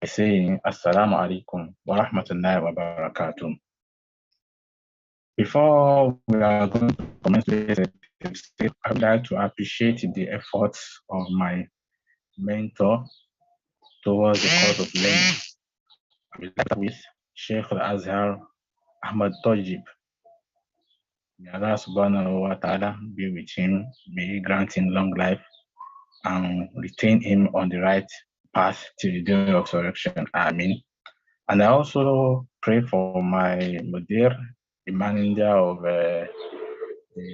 saying Assalamu alaikum wa rahmatullahi wa barakatuh. Before we are going to commence today's episode, I would like to appreciate the efforts of my mentor towards the cause of learning. I will start with Sheikh Al-Azhar Ahmad Tajib. May Allah subhanahu wa ta'ala be with him, may he grant him long life and retain him on the right path till the day of resurrection. Amen. And I also pray for my Mudir, the manager of the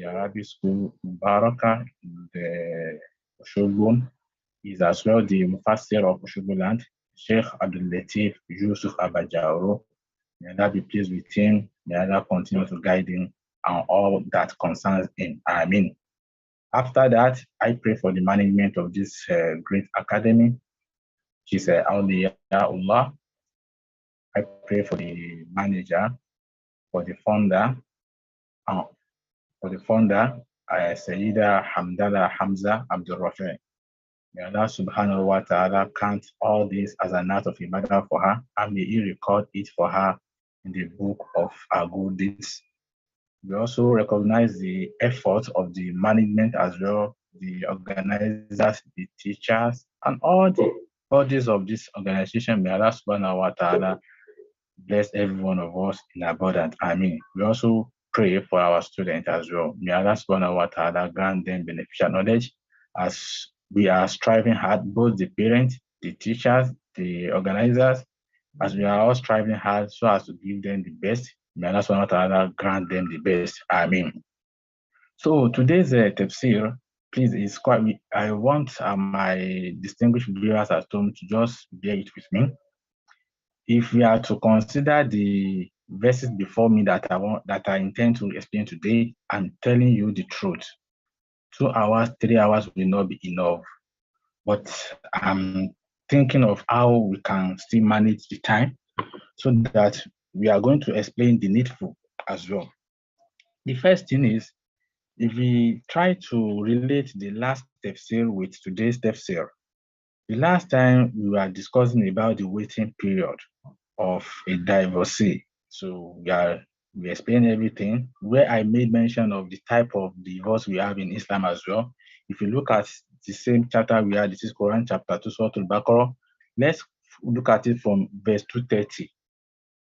Arabic school, Baraka, the Oshogbo. He's as well the Mufassir of Oshogbo land, Sheikh Abdul Lateef Yusuf Abajaoro. May Allah be pleased with him. May Allah continue to guide him and all that concerns him. Amen. After that, I pray for the management of this great academy. She's Hayla'Allah. I pray for the manager, for the founder, Sayyidah Hamdallah Hamza Abdul Rafi. May Allah subhanahu wa ta'ala count all this as an act of ibadah for her, and may He record it for her in the book of our good deeds. We also recognize the effort of the management as well, the organizers, the teachers, and all the bodies of this organization. May Allah subhanahu wa ta'ala bless every one of us in abundance. Amen. We also pray for our students as well. May Allah subhanahu wa ta'ala grant them beneficial knowledge as we are striving hard, both the parents, the teachers, the organizers, as we are all striving hard so as to give them the best. May Allah subhanahu wa ta'ala grant them the best. Amen. So today's tafsir, please, is quite. I want my distinguished viewers at home to just bear it with me. If we are to consider the verses before me that I intend to explain today, I'm telling you the truth. 2 hours, 3 hours will not be enough. But I'm thinking of how we can still manage the time so that we are going to explain the needful as well. The first thing is, if we try to relate the last tafsir with today's tafsir, the last time we were discussing about the waiting period of a divorcee. So we explained everything, where I made mention of the type of divorce we have in Islam as well. If you look at the same chapter we had, this is Qur'an chapter 2, Surah Al-Baqarah. Let's look at it from verse 230.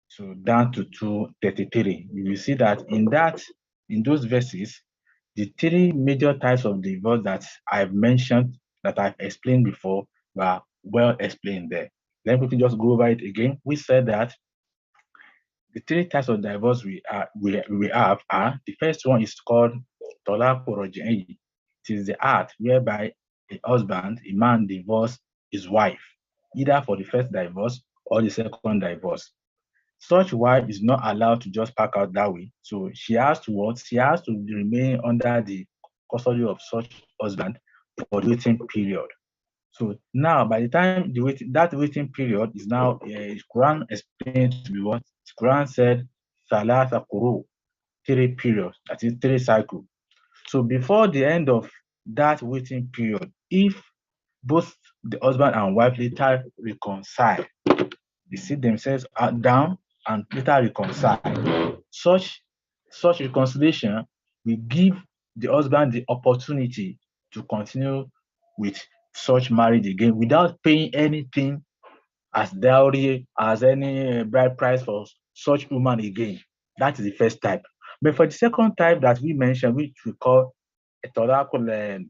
So down to 233. You will see that in those verses, the 3 major types of divorce that I've mentioned, that I've explained before, were well explained there. Let me just go over it again. We said that the 3 types of divorce we have are, the first one is called Talaq Raj'i. It is the act whereby a husband, a man, divorces his wife, either for the first divorce or the second divorce. Such wife is not allowed to just pack out that way. So she has to what? She has to remain under the custody of such husband for the waiting period. So now, by the time that waiting period is now, Quran explained to be what? Quran said, Thalatha Quru, 3 periods, that is 3 cycles. So before the end of that waiting period, if both the husband and wife later reconcile, they sit themselves down and later reconcile. Such reconciliation will give the husband the opportunity to continue with such marriage again without paying anything as dowry, as any bride price for such woman again. That is the first type. But for the second type that we mentioned, which we call Talaqul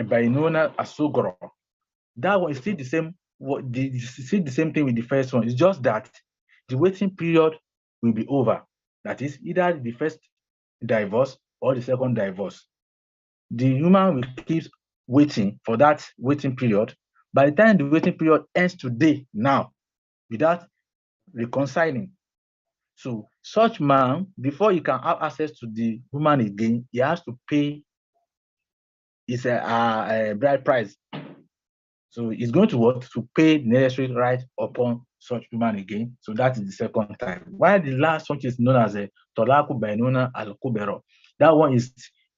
Bainuna Asugro, that one is still the same. The same thing with the first one. It's just that the waiting period will be over. That is either the first divorce or the second divorce. The woman will keep waiting for that waiting period. By the time the waiting period ends today, now, without reconciling, so such man, before he can have access to the woman again, he has to pay his bride price. So he's going to what? To pay the necessary right upon such woman again. So that is the second type. While the last one is known as a Tolaku Bainuna al-Kubero. That one is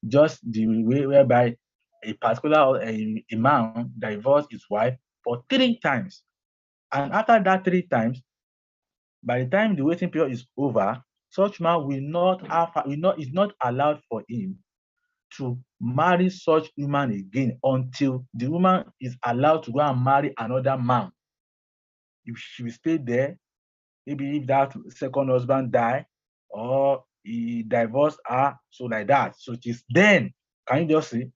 just the way whereby a particular a man divorced his wife for 3 times. And after that 3 times, by the time the waiting period is over, such man is not allowed for him to marry such woman again until the woman is allowed to go and marry another man. If she will stay there, maybe if that second husband die or he divorced her, so like that. So it is then, can you just see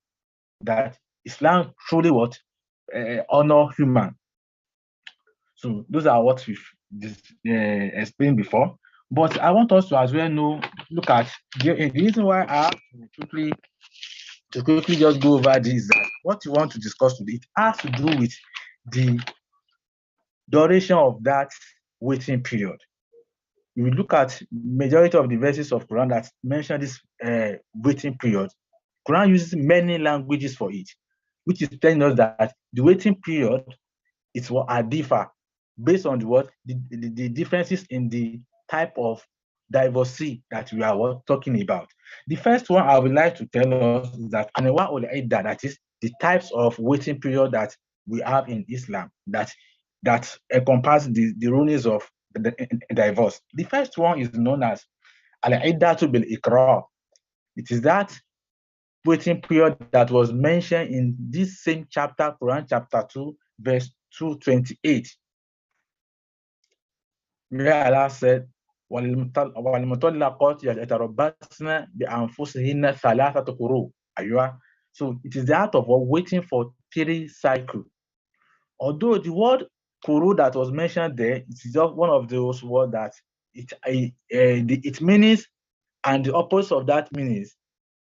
that Islam truly what honor human. So those are what we've explained before. But I want us to as well look at the reason why I have to quickly just go over this, that what you want to discuss today, it has to do with the duration of that waiting period. If you look at majority of the verses of Quran that mention this waiting period, Quran uses many languages for it, which is telling us that the waiting period is what are differ based on the differences in the type of divorcee that we are talking about. The first one I would like to tell us is that that is the types of waiting period that we have in Islam that encompass the rulings of the divorce. The first one is known as al-iddatu bil iqrar. It is that waiting period that was mentioned in this same chapter, Quran chapter 2, verse 228. Where Allah said, وَالْمُطَلَّقَاتِ يَتَرَبَّصْنَ بِأَنفُسِهِنَّ ثَلَاثَةَ قُرُوءٍ. So it is the act of waiting for 3 cycles. Although the word quru that was mentioned there, it is just one of those words that it means, and the opposite of that means,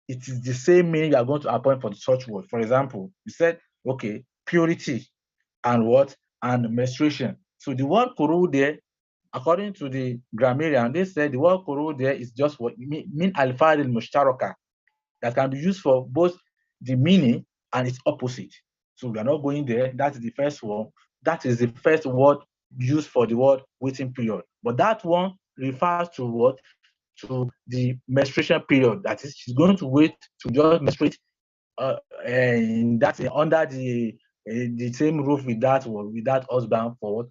it is the same meaning you are going to appoint for the such word. For example, you said, okay, purity and what? And menstruation. So the word quru there, according to the grammarian, they said the word quru there is just what mean al-fa'il al-mushtaraka, that can be used for both the meaning and its opposite. So we are not going there. That is the first one. That is the first word used for the word waiting period. But that one refers to what? To the menstruation period. That is, she's going to wait to just menstruate under the same roof with that husband for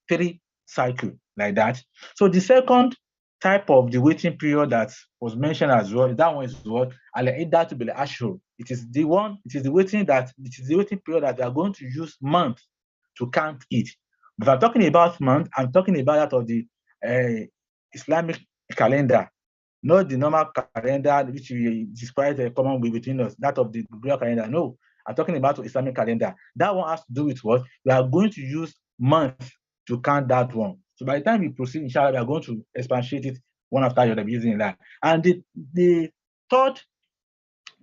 3 cycles like that. So the second type of the waiting period that was mentioned as well, that one is what? Al-iddatu bil ashhur. It is the waiting period that we are going to use months to count it. But if I'm talking about month, I'm talking about that of the Islamic calendar, not the normal calendar which is quite common between us, that of the Gregorian calendar. No, I'm talking about the Islamic calendar. That one has to do with what? We are going to use months to count that one. So by the time we proceed, inshallah, we are going to expatiate it one after the other using that. And the third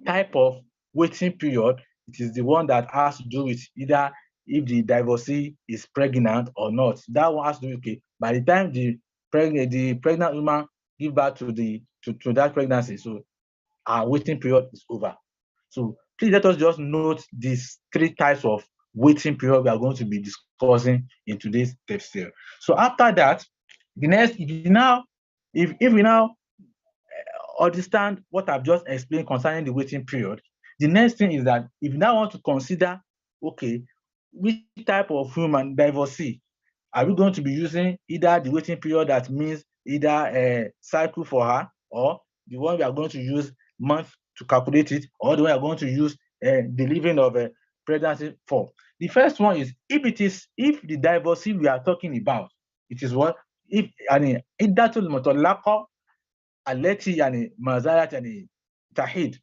type of waiting period, it is the one that has to do with either if the divorcee is pregnant or not. That one has to do with, okay, by the time the pregnant woman give birth to that pregnancy, so our waiting period is over. So please let us just note these 3 types of waiting period we are going to be discussing in today's tafsir. So after that, the next, if we now understand what I've just explained concerning the waiting period, the next thing is that if you now want to consider, okay, which type of human divorcee are we going to be using, either the waiting period that means either a cycle for her, or the one we are going to use month to calculate it, or the one we are going to use delivering of a pregnancy for. The first one is if the divorcee we are talking about, it is what? If iddatul mutallaqa allati mazalat tahid.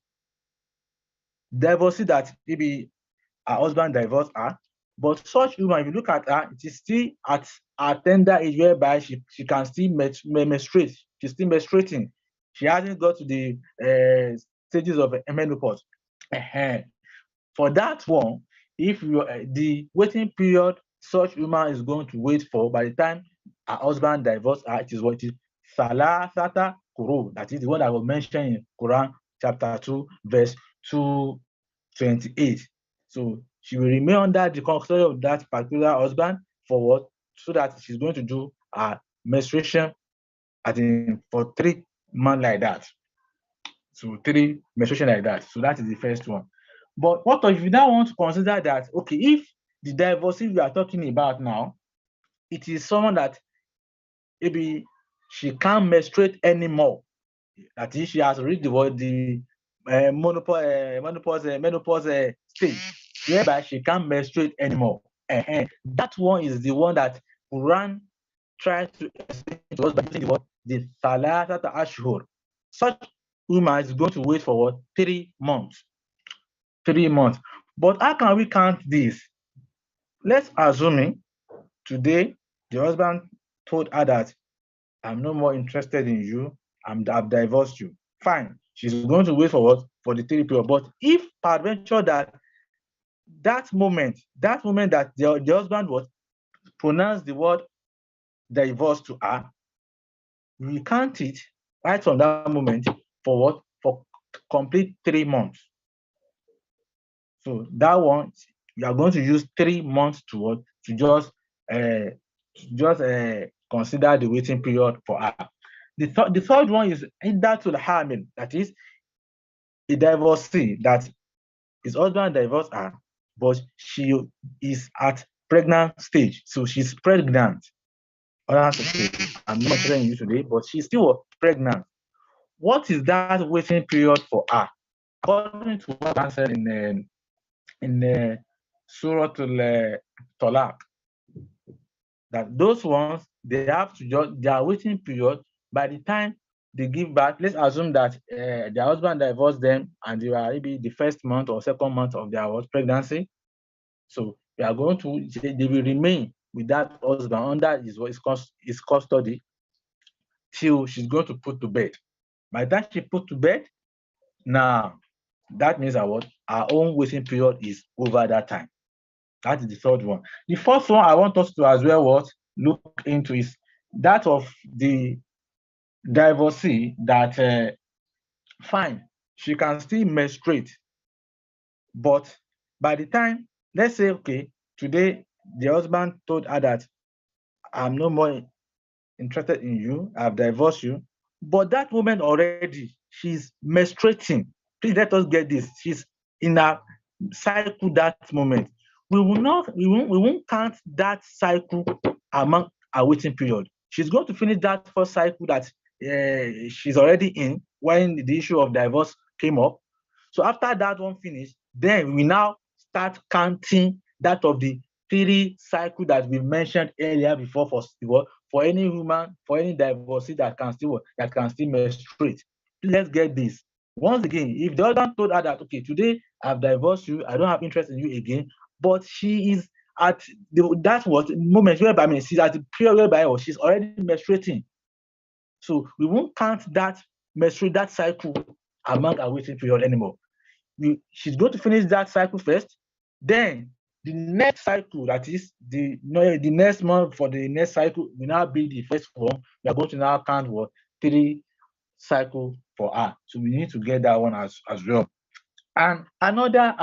Divorcee that maybe her husband divorced her, but such woman, if you look at her, it is still at a tender age whereby she can still menstruate. She's still menstruating. She hasn't got to the stages of menopause. For that one, if the waiting period such woman is going to wait for, by the time her husband divorced her, it is what? It is salasata quru. That is the one that was mentioned in Quran chapter 2, verse 228. So she will remain under the custody of that particular husband for what? So that she's going to do a menstruation for 3 months like that. So 3 menstruation like that. So that is the first one. But what if you now want to consider that, okay, if the divorcee we are talking about now, it is someone that maybe she can't menstruate anymore. That is, she has reached the menopause stage, whereby she can't menstruate anymore. That one is the one that Quran tries to explain to us by using the word the Salasata Ashhur. Such woman is going to wait for what? 3 months. 3 months. But how can we count this? Let's assume today the husband told her that I'm no more interested in you, I've divorced you. Fine. She's going to wait for what? For the 3 period. But if peradventure that moment that the husband was pronounced the word divorce to her, we count it right from that moment for what? For complete 3 months. So that one, you are going to use 3 months to what? To just consider the waiting period for her. The third one is Iddatul Hamil, that is a divorcee that his husband divorced her, but she is at pregnant stage. So she's pregnant. I'm not telling you today, but she's still pregnant. What is that waiting period for her? According to what I said in Surah Talaq, that those ones, they have to just their waiting period by the time they give birth. Let's assume that their husband divorced them and they are maybe the first month or second month of their pregnancy. So they will remain with that husband under his custody till she's going to put to bed. By the time she put to bed, now that means that what our own waiting period is over that time. That is the third one. The fourth one I want us to as well look into is that of the divorcee that fine, she can still menstruate, but by the time, let's say, okay, today the husband told her that I'm no more interested in you, I've divorced you, but that woman already, she's menstruating. Please let us get this. She's in a cycle that moment. We won't count that cycle among our waiting period. She's going to finish that first cycle that she's already in when the issue of divorce came up. So after that one finished, then we now start counting that of the 3 cycle that we mentioned earlier before for any woman, for any divorcee that can still menstruate. Let's get this. Once again, if the husband told her that, okay, today I've divorced you, I don't have interest in you again, but she is at that was moment whereby she's at the period whereby she's already menstruating. So we won't count that that cycle among our waiting period anymore. She's going to finish that cycle first, then the next cycle, that is the next month for the next cycle, will now be the first one. We are going to now count 3 cycle for her. So we need to get that one as well. And another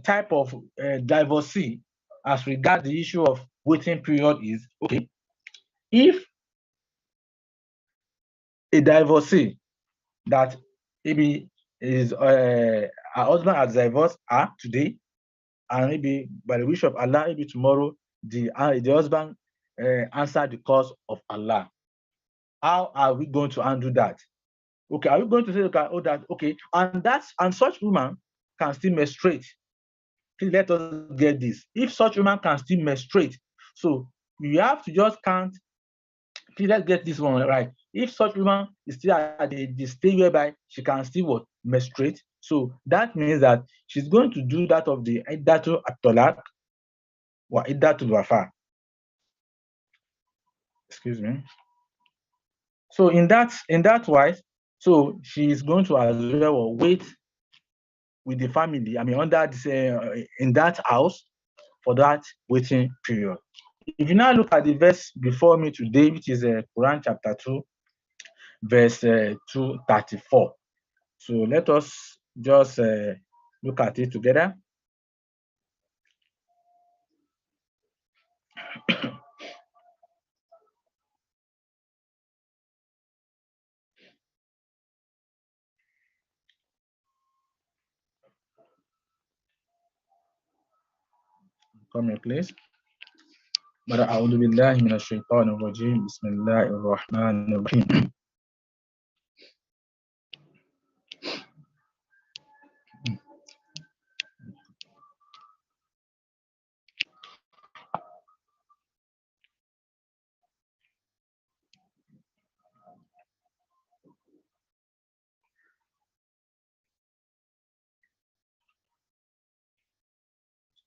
type of divorcee as regards the issue of waiting period is, okay, if a divorcee that maybe is her husband has divorced her today, and maybe by the wish of Allah, maybe tomorrow the husband answered the cause of Allah. How are we going to handle that? Okay, are we going to say okay, and such woman can still menstruate? Please let us get this. If such woman can still menstruate, so we have to just count. Please let's get this one right. If such woman is still at the stage whereby she can still menstruate, so that means that she's going to do that of the Iddatul At-Talaq or Iddatul Wafa. Excuse me. So in that wise, so she is going to as well wait with the family, under this, in that house for that waiting period. If you now look at the verse before me today, which is Quran chapter 2, verse 234. So let us just look at it together. Come here, please. أعوذ بالله من الشيطان الرجيم بسم الله الرحمن الرحيم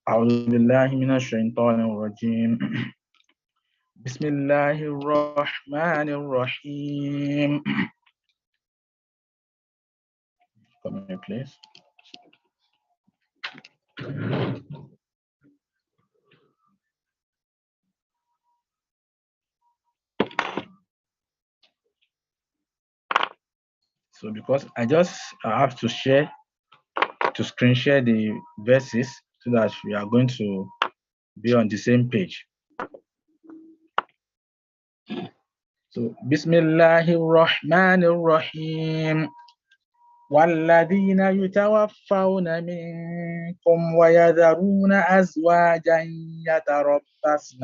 أعوذ بالله من الشيطان الرجيم بسم الله الرحمن الرحيم. Come here, please. So because I have to screen share the verses so that we are going to be on the same page. So Bismillahir Rahmanir Rahim. والذين يتوفون منكم ويذرون أزواجا يتربصن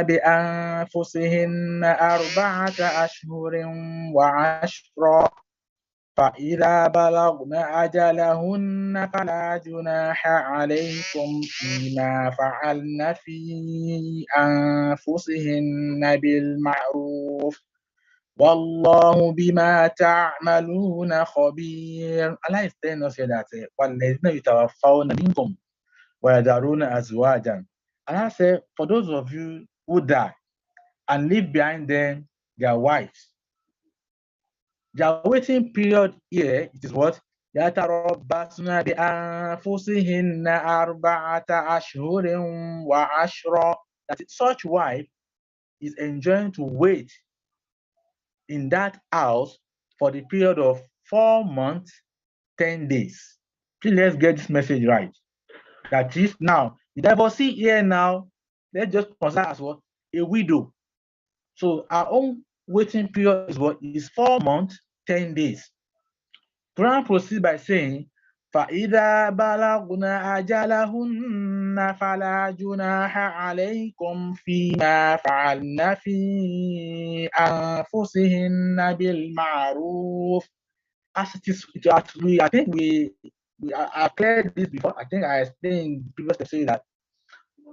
بأنفسهن 4 أشهر وعشرا فإذا بلغن أجلهن فلا جناح عليكم فيما فعلن في أنفسهن بالمعروف والله بما تعملون خبير. Allah is telling us here that وَالَّذِينَ يُتَوَفَّوْنَ مِنْكُمْ وَيَذَرُونَ أَزْوَاجًا. Allah said, for those of you who die and leave behind them their wives, their waiting period here, it is what? يَتَرَبَّصْنَ بِأَنفُسِهِنَّ 4 أَشْهُرٍ وَعَشْرًا. That such wife is enjoying to wait in that house for the period of 4 months, 10 days. Please let's get this message right. That is now, the divorcee here now, let's just consider as what? A widow. So our own waiting period is what? Is 4 months, 10 days. Quran proceeds by saying, فَإِذَا بَلَغْنَ أَجَلَهُنَّ فَلَا جُنَاحَ عَلَيْكُمْ فِيمَا فَعَلْنَ فِي أَنفُسِهِنَّ بِالْمَعْرُوفِ. As it is, I think we I cleared this before. I think I explained previously that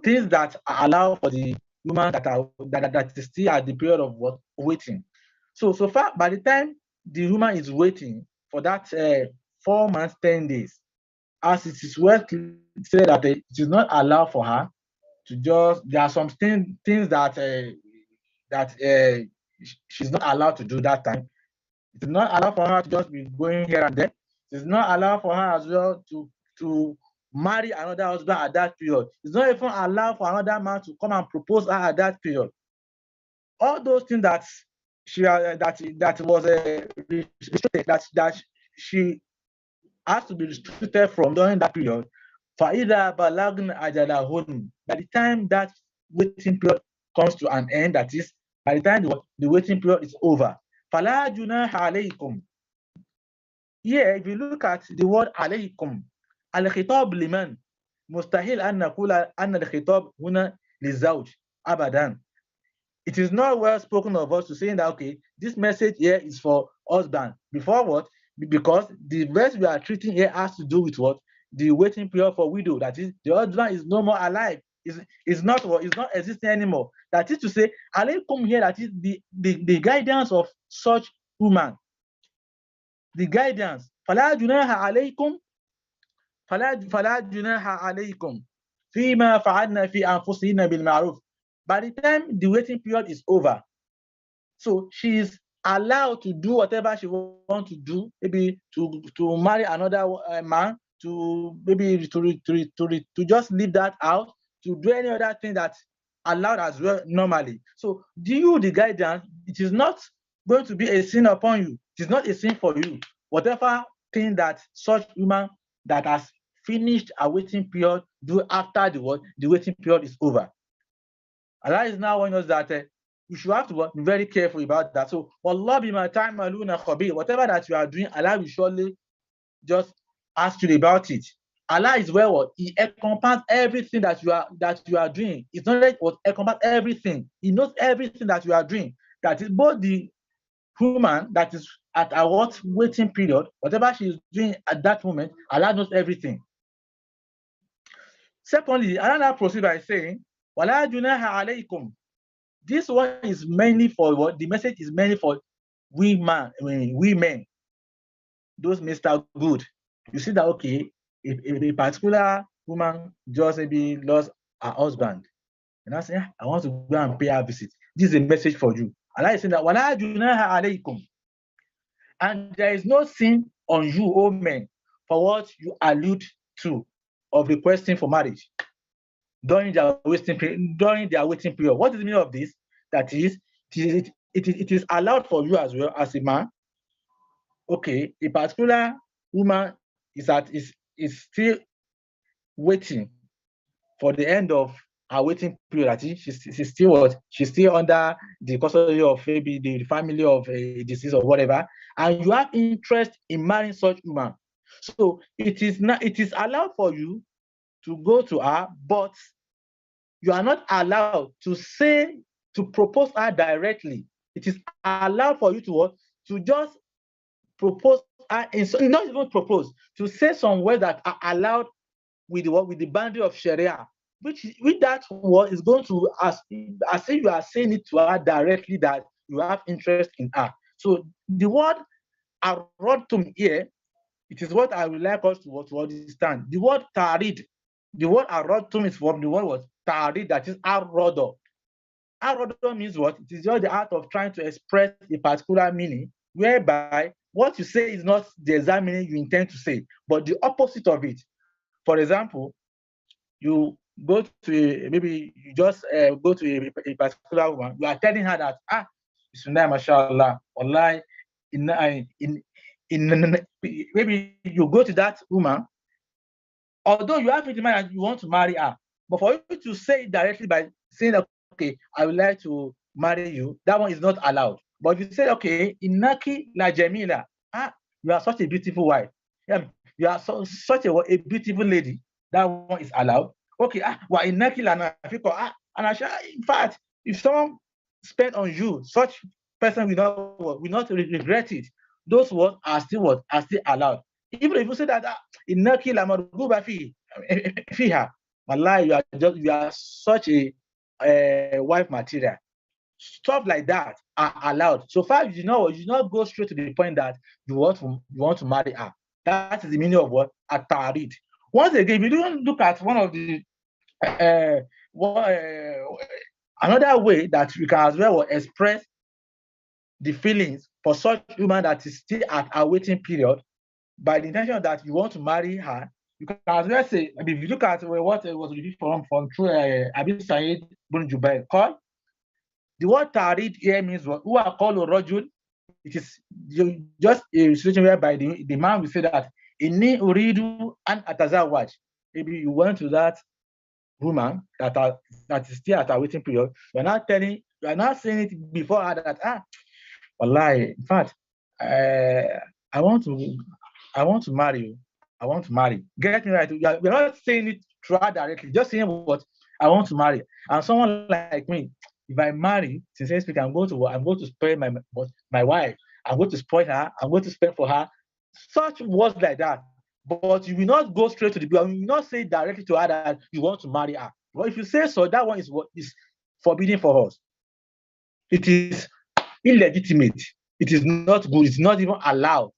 things that allow for the woman that is still at the period of what waiting. So far, by the time the woman is waiting for that 4 months, 10 days, as it is well said that it is not allowed for her to just. There are some things that she's not allowed to do that time. It is not allowed for her to just be going here and there. It is not allowed for her as well to marry another husband at that period. It's not even allowed for another man to come and propose her at that period. All those things that she that was restricted, that she has to be restricted from during that period. فَإِذَا بَلَغْنَ أَجَلَهُنَّ. By the time that waiting period comes to an end, that is, by the time the waiting period is over, فَلَا جُنَاحَ عَلَيْكُمْ. Here, if you look at the word عليكم, الخطاب لمن؟ مستحيل أن نقول أن الخطاب هنا للزوج أبدا. It is not well spoken of us to saying that, okay, this message here is for husband. Before what? Because the verse we are treating here has to do with what? The waiting period for widow. That is, the husband is no more alive. Is not existing anymore. That is to say, alaykum here, that is the guidance of such woman. The guidance. فَلَا جُنَاحَ عَلَيْكُمْ فَلَا جُنَاحَ عَلَيْكُمْ فِيمَا فَعَلْنَا فِي أَنفُسِهِنَّ بِالْمَعْرُوفِ. By the time the waiting period is over, so she is allowed to do whatever she wants to do, maybe to marry another man, to maybe to just leave that out, to do any other thing that's allowed as well normally. So due the guidance, it is not going to be a sin upon you. It is not a sin for you. Whatever thing that such woman that has finished a waiting period do after the waiting period is over. Allah is now warning us that we should have to be very careful about that. So, Wallah bima ta'maluna khabir. Whatever that you are doing, Allah will surely just ask you about it. Allah is well what? He encompasses everything that you are doing. It's not like what encompasses everything. He knows everything that you are doing. That is both the woman that is at a what waiting period, whatever she is doing at that moment, Allah knows everything. Secondly, Allah now proceeds by saying, "Wala junaha alaykum." This one is mainly for what? The message is mainly for women. Those Mr. Good. You see that okay, if a particular woman just maybe lost her husband, and I say, I want to go and pay her visit. This is a message for you. Allah is saying that wala junaha alaykum. And there is no sin on you, O men, for what you allude to of requesting for marriage during their waiting period. What is the meaning of this? That is, it is allowed for you as well as a man. Okay, a particular woman is still waiting for the end of her waiting period. She's still what? She's still under the custody of maybe the family of a deceased or whatever, and you have interest in marrying such woman. So it is allowed for you to go to her, but you are not allowed to propose her directly. It is allowed for you to what? To just propose her, not even propose, to say some words that are allowed with the boundary of Sharia, which that word is going to as if you are saying it to her directly that you have interest in her. So the word aradtum here, it is what I would like us to understand. The word tarid, the word aradtum is from the word was tarid, that is arodo. Arodo means what? It is just the art of trying to express a particular meaning, whereby what you say is not the exact meaning you intend to say, but the opposite of it. For example, you go to maybe you just go to a particular woman, you are telling her that Bismillah, mashallah, wallahi, maybe you go to that woman, although you have in mind that you want to marry her, but for you to say it directly by saying that, okay, I would like to marry you, that one is not allowed. But if you say, okay, Inaki la Jamila, you are such a beautiful wife, you are such a beautiful lady, that one is allowed. Okay, wa Inaki la Nafiko, in fact, if someone spent on you, such person will not regret it. Those words are still allowed. Even if you say that Inaki la Marguba fiha, wallahi, you are such a wife material. Stuff like that are allowed. So far, you not go straight to the point that you want to marry her. That is the meaning of what atarid. Once again, if you don't look at one of the another way that you can as well express the feelings for such woman that is still at a waiting period, by the intention that you want to marry her, you can as well say, if you look at what was reviewed from through Abi Said bin Jubair, the word tarid here means what? Who are called rajul. It is just a situation whereby the man will say that inni uridu an atazawaj. Maybe you went to that woman that is still at a waiting period. You are not saying it before her that wallahi, in fact, I want to marry you. I want to marry. Get me right. We're not saying it to her directly, just saying what I want to marry. And someone like me, if I marry, sincerely speaking, I'm going to spoil my wife. I'm going to spoil her. I'm going to spend for her. Such words like that. But you will not go straight to the point. You will not say directly to her that you want to marry her. But if you say so, that one is what is forbidden for us. It is illegitimate. It is not good. It's not even allowed.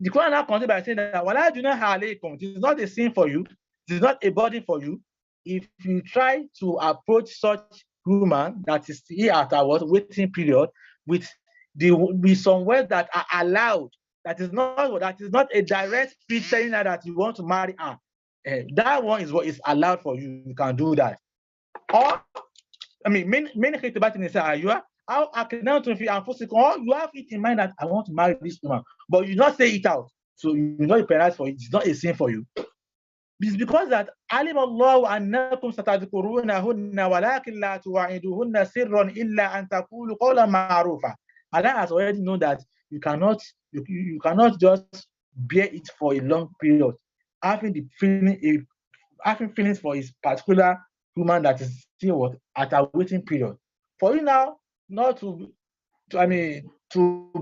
The Quran now continues by saying that wala junaha alaykum. It is not a sin for you. It is not a burden for you. If you try to approach such woman that is here at our waiting period with some words that are allowed, that is not a direct speech telling her that you want to marry her. That one is what is allowed for you. You can do that. Or many khitabat in Isaiah, or you have it in mind that I want to marry this woman, but you not say it out. So you not penalized for it. It's not a sin for you. It's because that alim Allah annakum satadhkurunahunna walakin la tuwa'iduhunna sirran illa an taqulu qawlan ma'rufa. Allah has already known that you cannot just bear it for a long period. having the feeling, having feelings for his particular woman that is still what at a waiting period. For you now not to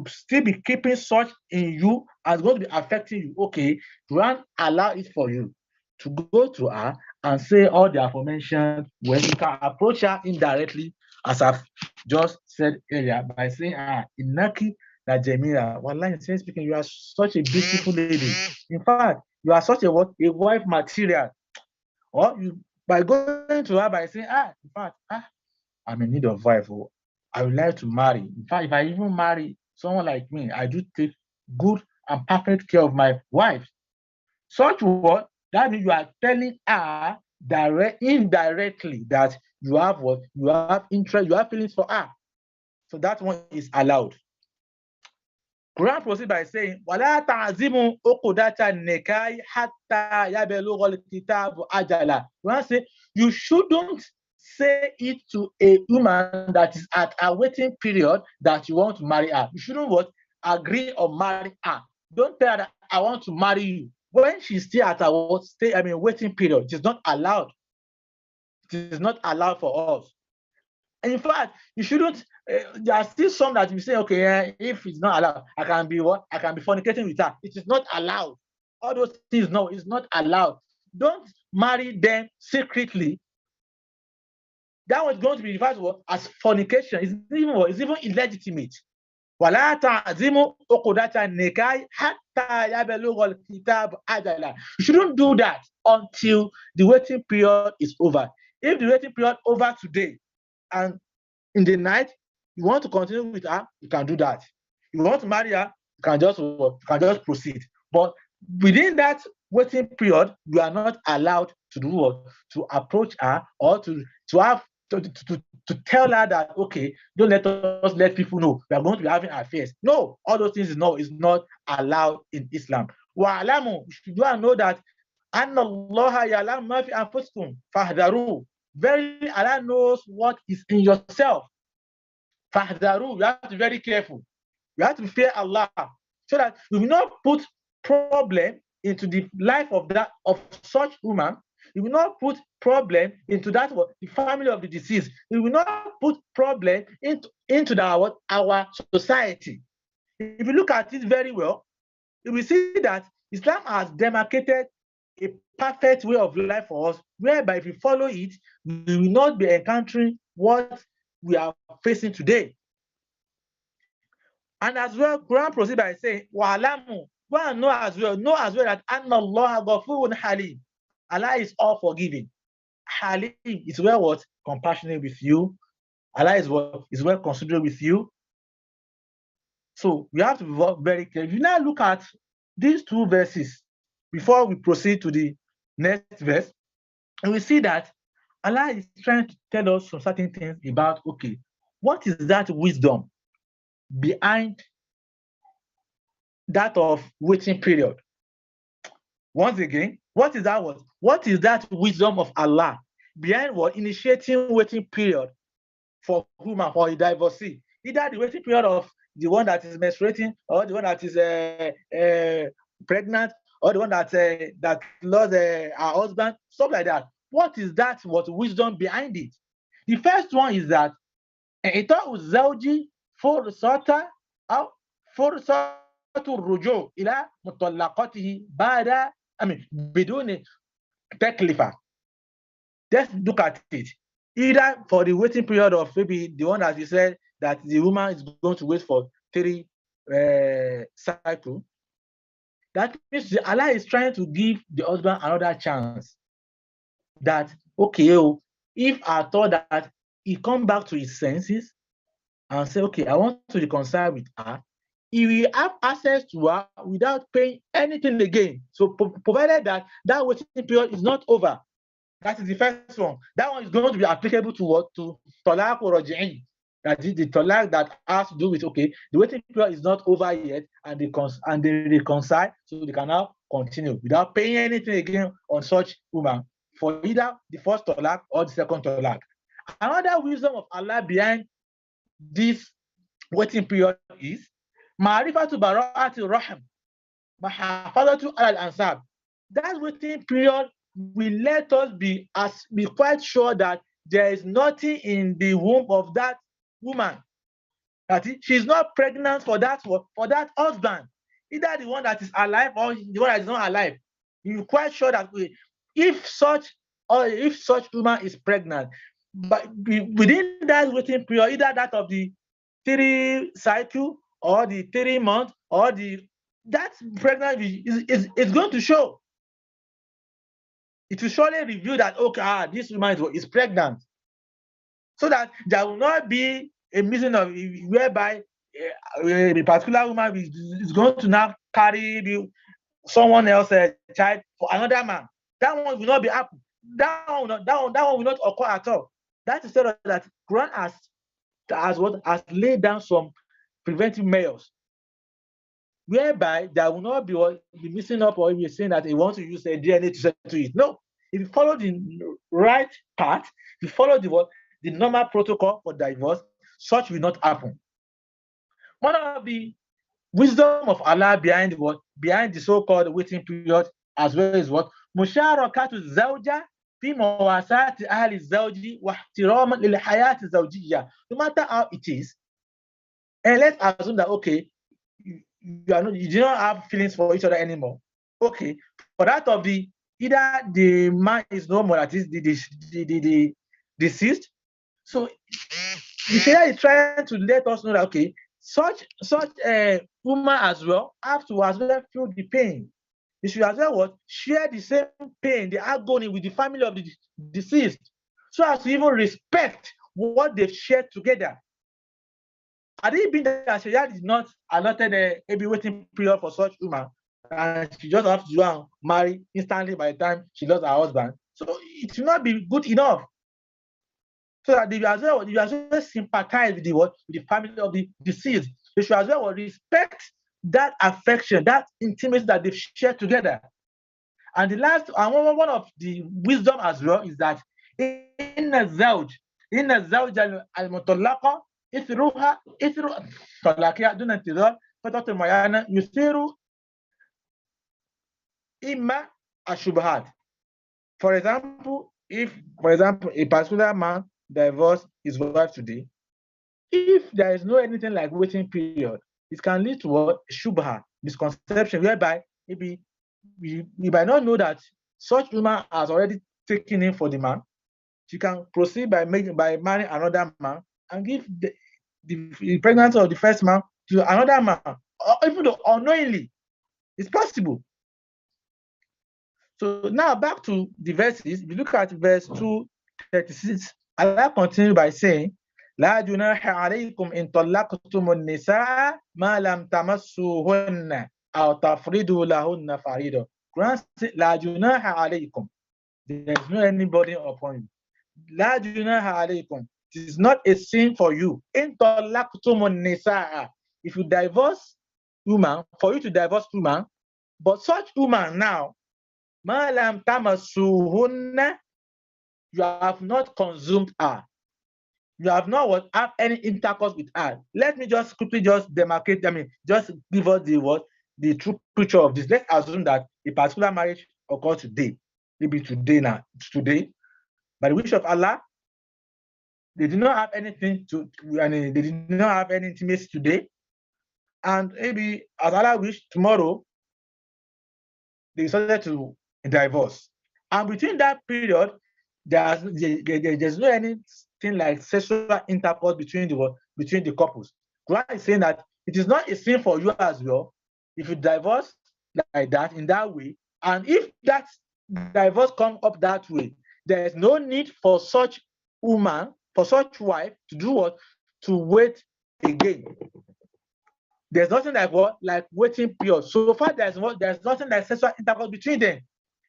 still be keeping such in you as going to be affecting you. Okay, Quran allow it for you to go to her and say all the aforementioned when you can approach her indirectly, as I've just said earlier, by saying, Inaki la Jamila. Wallahi, speaking, you are such a beautiful lady. In fact, you are such a wife material. Or you by going to her by saying, in fact, I'm in need of wife. I would like to marry. In fact, if I even marry someone like me, I do take good and perfect care of my wife. Such what? That means you are telling her indirectly that you have what? You have interest, you have feelings for her. So that one is allowed. Quran proceeds by saying, وَلَا تَعْزِمُوا عُقْدَةَ النِّكَاحِ حَتَّى يَبْلُغَ الْكِتَابُ أَجَلَهُ. Quran says, you shouldn't say it to a woman that is at a waiting period that you want to marry her. You shouldn't agree or marry her. Don't tell her that I want to marry you when she's still at a waiting period. It is not allowed. It is not allowed for us. And in fact, you shouldn't. There are still some that you say, okay, if it's not allowed, I can be fornicating with her. It is not allowed. All those things, no, it's not allowed. Don't marry them secretly. That was going to be referred to as fornication. It's even illegitimate. وَلَا تَعْزِمُوا عُقْدَةَ النِّكَاحِ حَتَّى يَبْلُغَ الْكِتَابُ أَجَلَهُ. You shouldn't do that until the waiting period is over. If the waiting period over today and in the night you want to continue with her, you can do that. You want to marry her, you can just proceed. But within that waiting period, you are not allowed to do what? To approach her or to tell her that, okay, don't let people know we are going to be having affairs. No, all those things is not allowed in Islam. وَعْلَمُوا, you should know that أَنَّ اللَّهَ يَعْلَمُ مَا فِي أَنفُسِكُمْ فَاحْذَرُوهُ. Verily, Allah knows what is in yourself. Fahdharu, you have to be very careful. You have to fear Allah so that you will not put problem into the life of such woman. You will not put problem into the family of the deceased. You will not put problem into our society. If you look at it very well, you will see that Islam has demarcated a perfect way of life for us, whereby if we follow it, we will not be encountering what we are facing today. And as well, Quran proceeds by saying, "Wa'alamu." Know as well that Anna Allah Ghafurun Halim. Allah is all forgiving. Halim is compassionate with you. Allah is well considerate with you. So we have to be very careful. If you now look at these two verses before we proceed to the next verse, and we see that Allah is trying to tell us some certain things about, okay, what is that wisdom behind that of waiting period? Once again, what is that wisdom of Allah behind initiating waiting period for woman, for a divorcee? Either the waiting period of the one that is menstruating, or the one that is pregnant, or the one that lost her husband, stuff like that. What is that? What wisdom behind it? The first one is that إعطاء الزوج فرصة الرجوع إلى مطلقته بدون تكلفة. Let's look at it. Either for the waiting period of maybe the one that you said that the woman is going to wait for 3 cycles. That means Allah is trying to give the husband another chance. That, okay, if I thought that he come back to his senses and say, okay, I want to reconcile with her, he will have access to her without paying anything again. So provided that waiting period is not over. That is the first one. That one is going to be applicable to what? To talaq or raj'i. That is the talaq that has to do with, okay, the waiting period is not over yet, and they reconcile, so they can now continue without paying anything again on such woman for either the first talaq or the second talaq. Another wisdom of Allah behind this waiting period is ma'rifatu bara'ati rahim, mahafazatu al-ansab. that waiting period will let us be quite sure that there is nothing in the womb of that woman. That she's not pregnant for that husband, either the one that is alive or the one that is not alive. You're quite sure that if such woman is pregnant, but within that waiting period, either that of the 3 cycle or the 3 months or that pregnancy is going to show. It will surely reveal that, okay, this woman is pregnant. So that there will not be a missing of whereby a particular woman is going to now carry someone else's child for another man. That one will not be happen. That one will not occur at all. That is that Quran has laid down some preventive measures whereby there will not be missing up or even saying that they want to use a DNA to settle it. No, if you follow the right path, if you follow the normal protocol for divorce, such will not happen. One of the wisdom of Allah behind the so-called waiting period as well is what? Musharakatu zawja fi mawasati ahli zawji wa ihtiraman lil hayati zawjiyya. No matter how it is, and let's assume that, okay, you do not have feelings for each other anymore. Okay, for that of either the man is no more, that is the deceased. So the Sharia is trying to let us know that, okay, such a woman as well have to as well feel the pain. They should as well share the same pain, the agony with the family of the deceased, so as to even respect what they've shared together. Had it been that Sharia did not allotted a waiting period for such woman, and she just have to go and marry instantly by the time she lost her husband, so it will not be good enough. So that they as well sympathize with the family of the deceased. They should as well respect that affection, that intimacy that they've shared together. And the last, and one of the wisdom as well is that inna zawj al-mutallaqa ithruha talaqiha dun intidar fatatu mayana yusiru imma ashubhat. For example, if a particular man divorce his wife today, if there is no anything like waiting period, it can lead to what? Shubha, misconception, whereby maybe we might not know that such woman has already taken him for the man. She can proceed by marrying another man and give the pregnancy of the first man to another man, or even though unknowingly. It's possible. So now back to the verses. If you look at verse 236, Allah continues by saying, لا جناح عليكم إن طلقتم النساء ما لم تمسوهن أو تفرضوا لهن فريضة. Quran says, لا جناح عليكم. There is no anybody upon you. لا جناح عليكم. It is not a sin for you. إن طلقتم النساء. If you divorce woman, for you to divorce woman, but such woman now, ما لم تمسوهن, you have not consumed her. You have not have any intercourse with her. Let me just quickly demarcate. Just give us the true picture of this. Let's assume that a particular marriage occurred today, maybe today, by the wish of Allah. They did not have anything they did not have any intimacy today, and maybe as Allah wished, tomorrow they decided to divorce. And between that period, there's no anything like sexual intercourse between the couples. Quran is saying that it is not a sin for you as well if you divorce like that, in that way. And if that divorce comes up that way, there is no need for such woman, for such wife to do what? To wait again. There's nothing like waiting period. So far, there's nothing like sexual intercourse between them.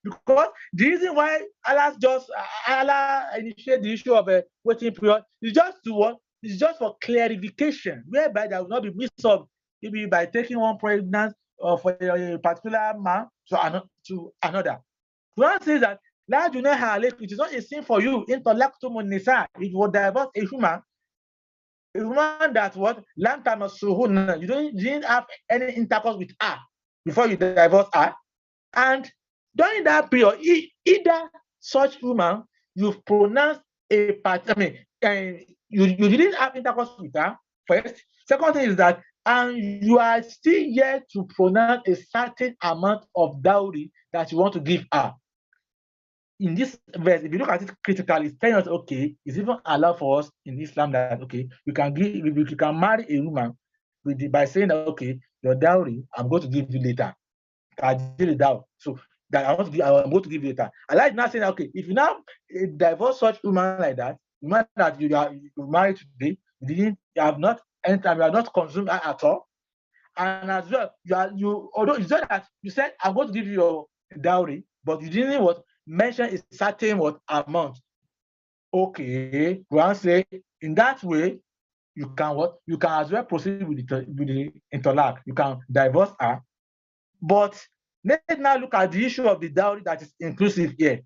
Because the reason why Allah initiated the issue of a waiting period is just to what? It's just for clarification, whereby there will not be mixed up, maybe by taking one pregnancy for a particular man to another. Quran says that La junaha alaykum, it is not a sin for you in talaqtumun nisa, if you divorce a woman that what? Lam tamassuhunna, you didn't have any intercourse with her before you divorce her, and During that period, either such woman, you've pronounced a part, you didn't have intercourse with her first. Second thing is that, and you are still yet to pronounce a certain amount of dowry that you want to give her. In this verse, if you look at it critically, it's telling us, okay, it's even allowed for us in Islam that, okay, you can marry a woman by saying that, okay, your dowry, I'm going to give you later. I did it down. So that I'm going to give you later. I like now saying, okay, if you now divorce such woman like that, woman that you married today, you have not consumed her at all. And as well, although you said that you said I'm going to give you your dowry, but you didn't mention a certain amount. Okay, Quran say in that way you can as well proceed with the interlac. You can divorce her, but let's now look at the issue of the dowry that is inclusive here,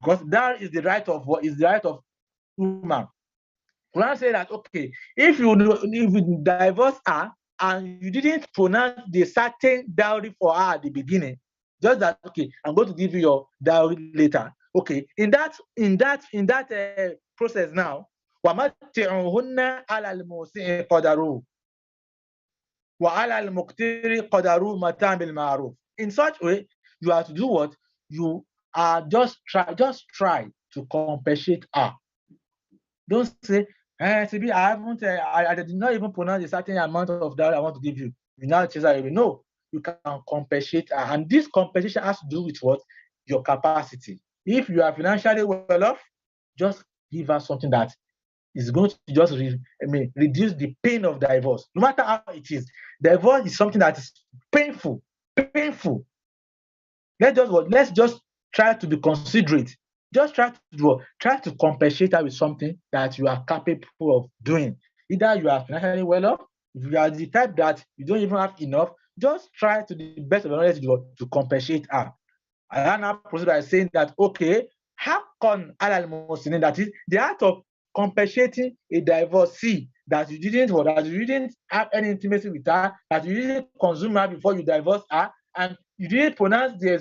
because dowry is the right of woman. Quran say that, okay, if you divorce her and you didn't pronounce the certain dowry for her at the beginning, just that, okay, I'm going to give you your dowry later. Okay, in that process now, وَمَتِّعُهُنَّ عَلَى الْمُوسِعِ قَدَرُهُ وَعَلَى الْمُقْتِرِ قَدَرُهُ مَتَاعًا بِالْمَعْرُوفِ. In such way, you have to do what? You are just try to compensate her. Don't say, I haven't, I did not even pronounce a certain amount of dowry I want to give you. You now chase her away. No, you can compensate her. And this compensation has to do with what? Your capacity. If you are financially well off, just give her something that is going to just reduce the pain of divorce. No matter how it is. Divorce is something that is painful. Let's just try to be considerate. Just try to compensate her with something that you are capable of doing. Either you are financially well off, if you are the type that you don't even have enough, just try to the best of your knowledge to compensate her. I now proceed by saying that, okay, haqqan alal muslimin, that is the act of compensating a divorcee that you didn't have any intimacy with her, that you didn't consume her before you divorce her, and you didn't pronounce the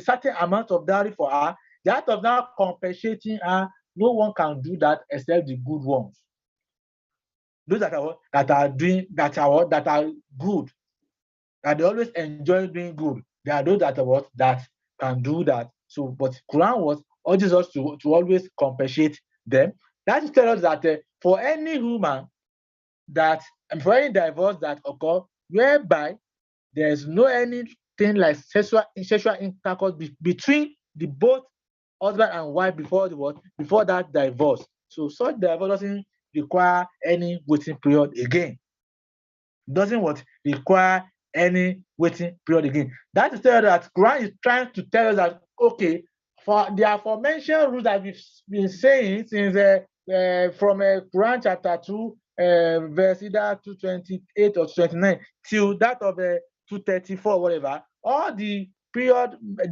certain amount of dowry for her. The act of now compensating her, no one can do that except the good ones. Those that are good, that they always enjoy doing good. There are those that can do that. So, but Quran urges us to always compensate them. That is tell us that for any woman for any divorce that occur, whereby there is no anything like sexual intercourse between the both husband and wife before that divorce. So such divorce doesn't require any waiting period again. Doesn't require any waiting period again. That is tell us that Quran is trying to tell us that, okay, for the aforementioned rules that we've been saying since from Quran chapter 2, verse either 228 or 29 till that of 234, whatever, all the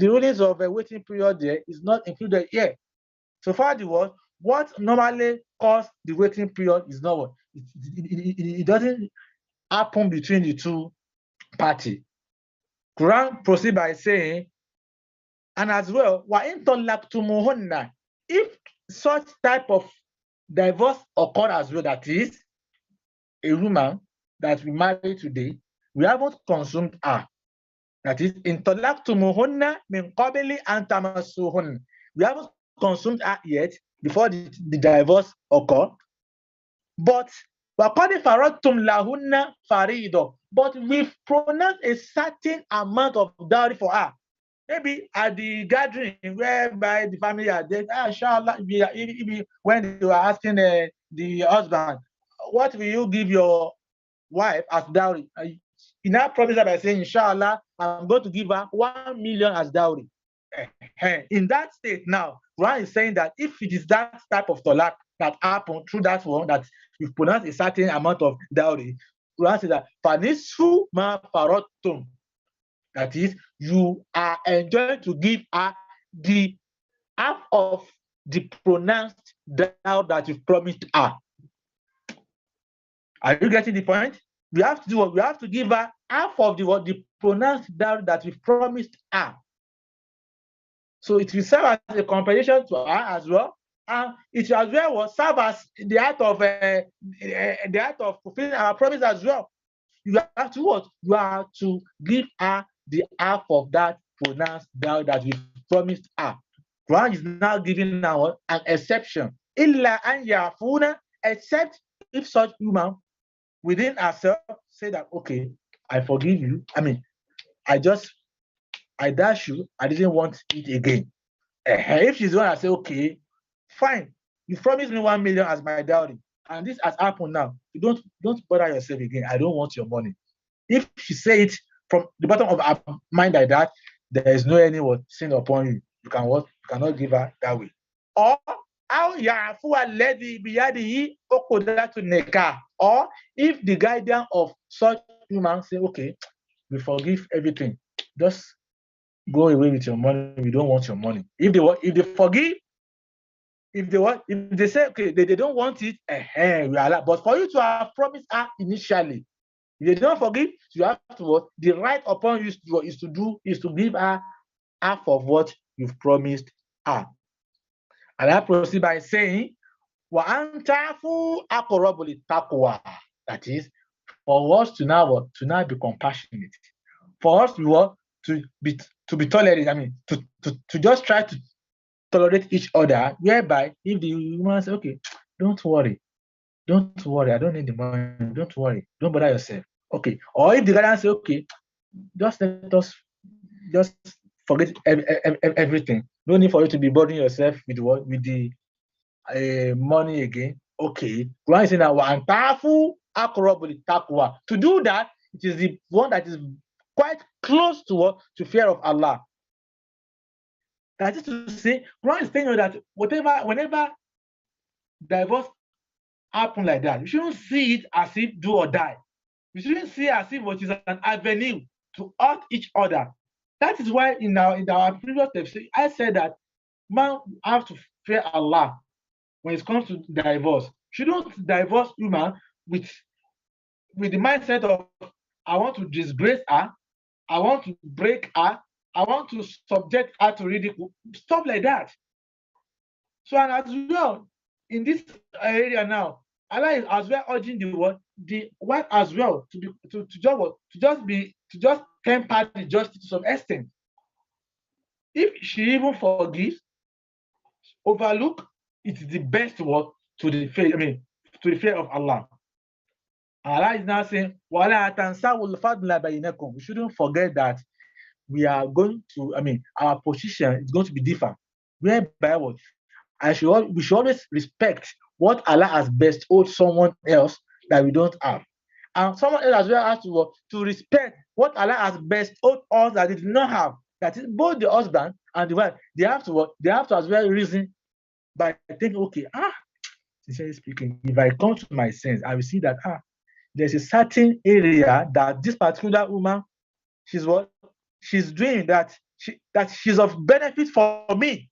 rulings of a waiting period there is not included here. So far, what normally causes the waiting period is not what it doesn't happen between the two parties. Quran proceed by saying, and as well, if such type of divorce occur as well, that is a woman that we marry today, we haven't consumed her. That is, intalaktumuhunna min qabli an tamassuhunna. We haven't consumed her yet before the divorce occur. But وَقَدْ فَرَضْتُمْ لَهُنَّ فَرِيضًا. But we've pronounced a certain amount of dowry for her. Maybe at the gathering whereby the family are there, inshallah, when they were asking the husband, what will you give your wife as dowry? He now promised by saying, inshallah, I'm going to give her 1 million as dowry. In that state now, Quran is saying that if it is that type of talaq that happened through that one, that you've pronounced a certain amount of dowry, Quran says that fanisfu ma faradtum. That is, you are enjoined to give her the half of the pronounced dowry that you've promised her. Are you getting the point? We have to do what? We have to give her half of the pronounced dowry that we promised her. So it will serve as a compensation to her as well, and it as well will serve as the act of fulfilling our promise as well. You have to what? You have to give her the half of that pronounced dowry that we promised her. Quran is now giving now an exception. Illa an yafuna, except if such woman within herself say that, okay, I forgive you. I mean, I dash you. I didn't want it again. If she's the one that say, okay, fine, you promised me 1 million as my dowry, and this has happened now. You don't bother yourself again. I don't want your money. If she say it from the bottom of her mind like that, there is no any sin upon you. You cannot give her that way. Or or if the guardian of such woman say, okay, we forgive everything, just go away with your money. We don't want your money. If they forgive, if they say, okay, they don't want it, we are allowed. But for you to have promised her initially, if they don't forgive, you have to what? The right upon you is to give her half of what you've promised her. And I proceed by saying, وَأَنْتَعْفُوا أَقْرَبُ لِلتَّقْوَى. That is, for us to now be compassionate, for us to be tolerant. I mean, to just try to tolerate each other, whereby if the woman says, okay, don't worry, I don't need the money, don't worry, don't bother yourself. Okay. Or if the guy says, okay, just let us just forget everything. No need for you to be burdening yourself with the money again. Okay. Quran is saying that and powerful taqwa. To do that, it is the one that is quite close to fear of Allah. That is to say, Quran is telling you that whenever divorce happen like that, you shouldn't see it as if do or die. You shouldn't see it as if it is an avenue to hurt each other. That is why in our previous episode, I said that man have to fear Allah when it comes to divorce. Shouldn't divorce woman with the mindset of, I want to disgrace her, I want to break her, I want to subject her to ridicule, stuff like that. So, and as well, in this area now, Allah is as well urging the wife as well to just temper the justice to some extent. If she even forgives, overlook, it's the best word to the fear of Allah. Allah is now saying, وَلَا تَنْسَوُا الْفَضْلَ بَيْنَكُمْ. We shouldn't forget that we are going to, our position is going to be different. Whereby what? We should always respect what Allah has bestowed someone else that we don't have. And someone else as well has to respect what Allah has bestowed us that they did not have. That is both the husband and the wife. They have to as well reason by thinking, okay, sincerely speaking, if I come to my sense, I will see that there's a certain area that this particular woman, she's doing that she's of benefit for me.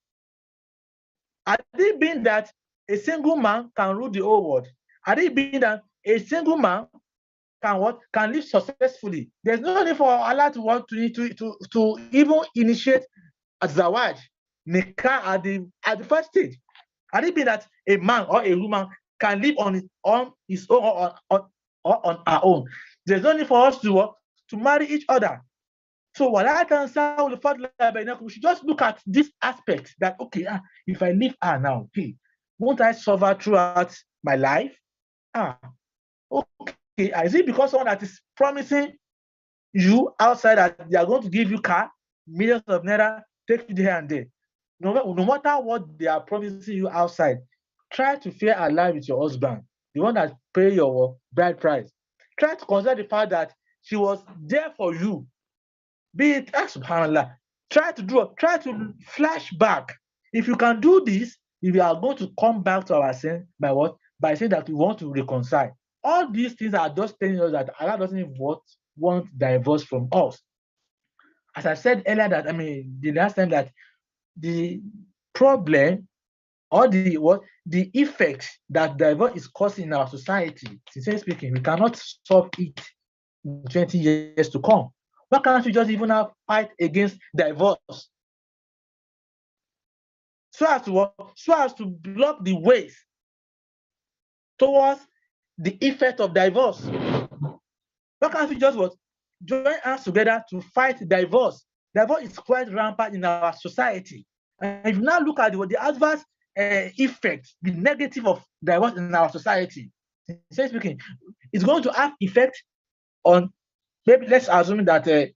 Had it been that a single man can rule the whole world, had it been that a single man can live successfully, there's no need for Allah to even initiate a zawaj, nikah at the first stage. Had it been that a man or a woman can live on his own or on our own, there's no need for us to marry each other. So we should just look at this aspect that, okay, if I leave her now, hey, won't I suffer throughout my life? Okay, is it because someone that is promising you outside that they are going to give you car, millions of naira, take you here and there? No matter what they are promising you outside, try to fear Allah with your husband, the one that pay your bride price. Try to consider the fact that she was there for you. Be it, subhanallah, try to flash back. If you can do this, if we are going to come back to our sin by what? By saying that we want to reconcile. All these things are just telling us that Allah doesn't want divorce from us. As I said earlier, that the last time, that the problem or the effect that divorce is causing in our society, sincerely speaking, we cannot solve it in 20 years to come. Why can't you just even have fight against divorce? So as to what? So as to block the ways towards the effect of divorce. Why can't we just what? Join hands together to fight divorce? Divorce is quite rampant in our society. And if you now look at the adverse effect, the negative of divorce in our society, sincerely speaking, it's going to have effect on, maybe let's assume that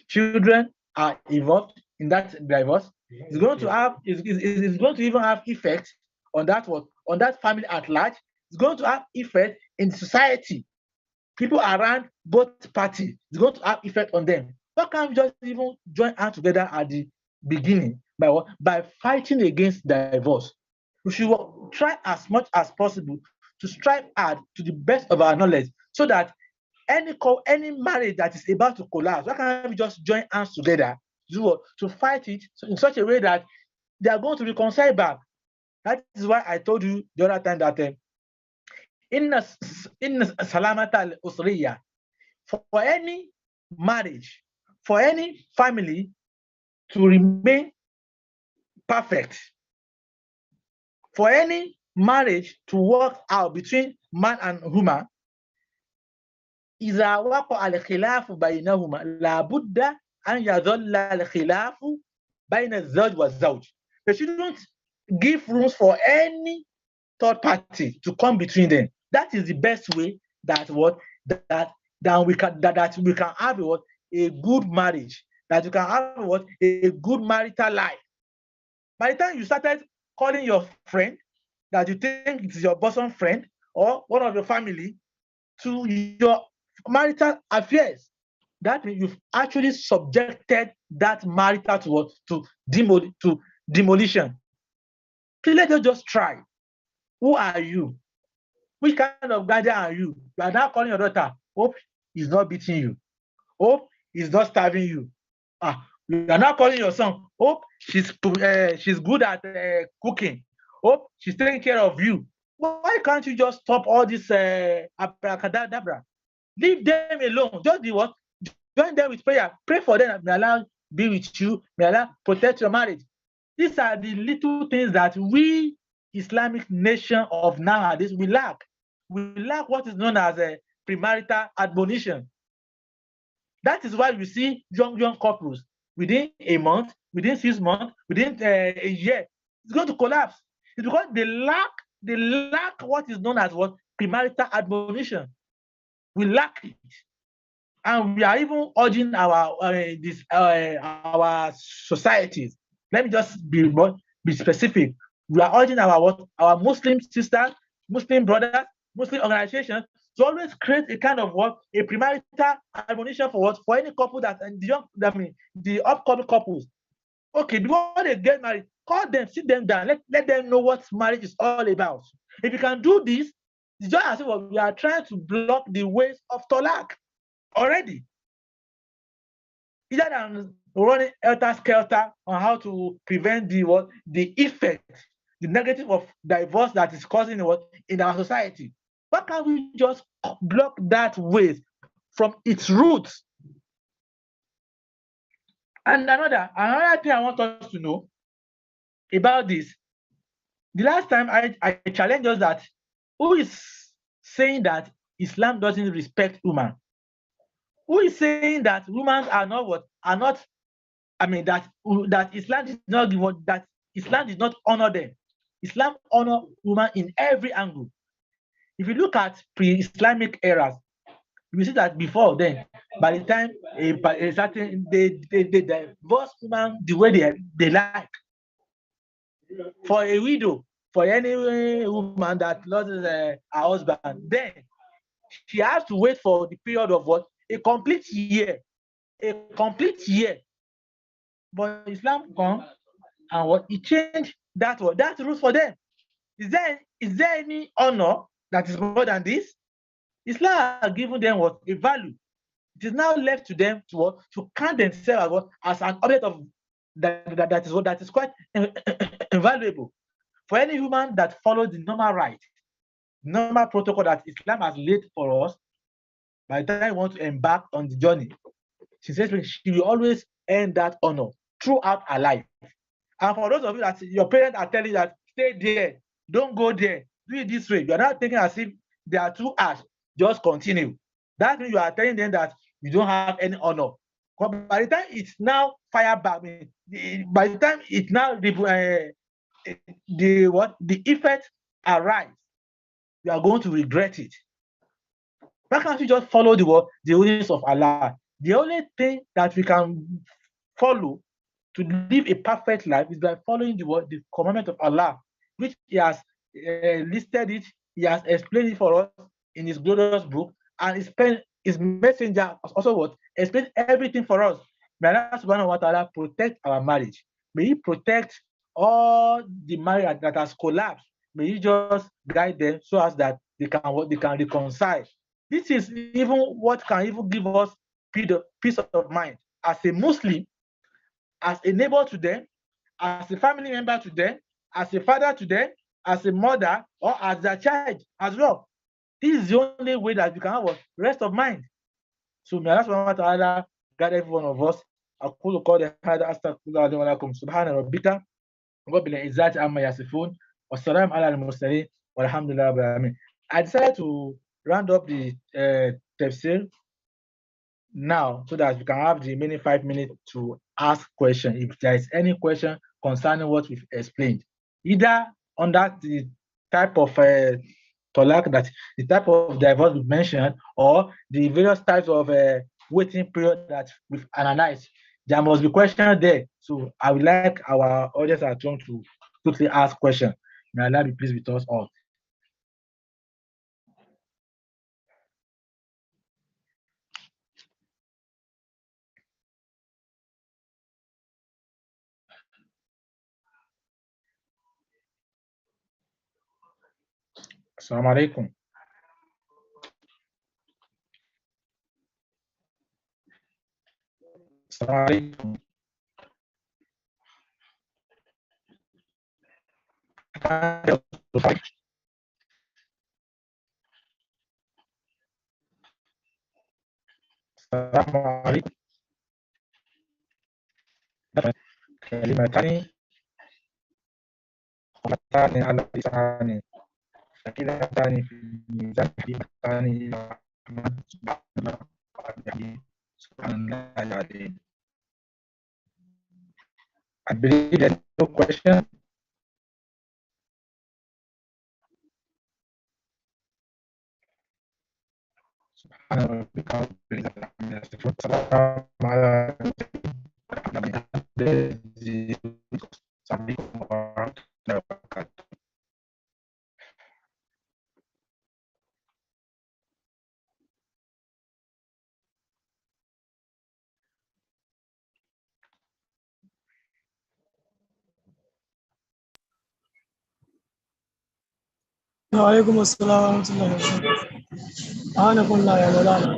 children are involved in that divorce. It's going to have, it's going to even have effect on that what, on that family at large. It's going to have effect in society. People around both parties, it's going to have effect on them. Why can't we just even join hands together at the beginning by what? By fighting against divorce. We should try as much as possible to strive hard to the best of our knowledge, so that any marriage that is about to collapse, why can't we just join hands together to fight it in such a way that they are going to reconcile back? That is why I told you the other time that in salamata al-usriya, for any marriage, for any family to remain perfect, for any marriage to work out between man and woman, إذا وقع الخلاف بينهما لابد أن يظل الخلاف بين الزوج والزوج. They shouldn't give rooms for any third party to come between them. That is the best way that we can have a good marriage, that you can have a good marital life. By the time you started calling your friend that you think it is your bosom friend or one of your family to your marital affairs, that means you've actually subjected that marital to demolition. Please let us just try. Who are you? Which kind of guardian are you? You are now calling your daughter. Hope he's not beating you. Hope he's not starving you. You are now calling your son. Hope she's good at cooking. Hope she's taking care of you. Why can't you just stop all this abracadabra? Leave them alone. Just do what? Join them with prayer. Pray for them. May Allah be with you. May Allah protect your marriage. These are the little things that we, Islamic nation of nowadays, we lack. We lack what is known as a premarital admonition. That is why you see young couples within a month, within 6 months, within a year, it's going to collapse. It's because they lack what is known as what? Premarital admonition. We lack it, and we are even urging our societies. Let me just be specific. We are urging our Muslim sisters, Muslim brothers, Muslim organizations to always create a kind of a premarital admonition for any couple that, and the upcoming couples. Okay, before they get married, call them, sit them down, let them know what marriage is all about. If you can do this, it's just as if we are trying to block the ways of talaq already. Either than running helter-skelter on how to prevent the effect, the negative of divorce that is causing in our society. Why can't we just block that ways from its roots? And another thing I want us to know about this, the last time I challenged us that who is saying that Islam doesn't respect women? Who is saying that women are not that Islam did not give that Islam did not honor them? Islam honor women in every angle. If you look at pre-Islamic eras, you see that before then, by the time a certain they divorce women the way they like. For a widow, for any woman that loses her husband, then she has to wait for the period of a complete year. But Islam come and it changed that rule for them. Is there any honor that is more than this? Islam has given them a value. It is now left to them to count themselves as an object of that is quite invaluable. For any human that follows the normal right, normal protocol that Islam has laid for us, by the time we want to embark on the journey, sincerely, she will always earn that honor throughout her life. And for those of you that your parents are telling you that stay there, don't go there, do it this way, you are not thinking as if they are too harsh, just continue. That means you are telling them that you don't have any honor. But by the time it's now fire back, by the time it now the effect arrives, you are going to regret it. Why can't you just follow the rules of Allah? The only thing that we can follow to live a perfect life is by following the commandment of Allah, which He has listed it, He has explained it for us in His glorious book, and His messenger also explain everything for us. May Allah subhanahu wa ta'ala protect our marriage. May He protect all the marriage that has collapsed. May He just guide them so as that they can reconcile. This is even what can even give us peace of mind. As a Muslim, as a neighbor to them, as a family member to them, as a father to them, as a mother, or as a child as well. This is the only way that we can have a rest of mind. So may Allah subhanahu wa ta'ala guide every one of us. أقول قولي هذا أستغفر الله لي ولكم سبحان ربك رب العزة عما يصفون والسلام على المرسلين والحمد لله رب العالمين. I decided to round up the tafsir now so that we can have the remaining 5 minutes to ask questions. If there is any question concerning what we've explained, either on that the type of talaq, that the type of divorce we've mentioned, or the various types of waiting period that we've analyzed, there must be questions there. So I would like our audience at home to quickly ask questions. May Allah be pleased with us all. Assalamu alaikum. Assalamu alaikum. Assalamu alaikum. كلمتان خفتان على لساني ثقيلتان في الميزان حبيبتان إلى الرحمن سبحان الله العظيم. I believe there's no question. سبحان ربك رب العزة عما يصفون وسلام على المرسلين عليكم ورحمة الله وبركاته. وعليكم السلام ورحمة الله وبركاته. أعانكم الله يا مولانا.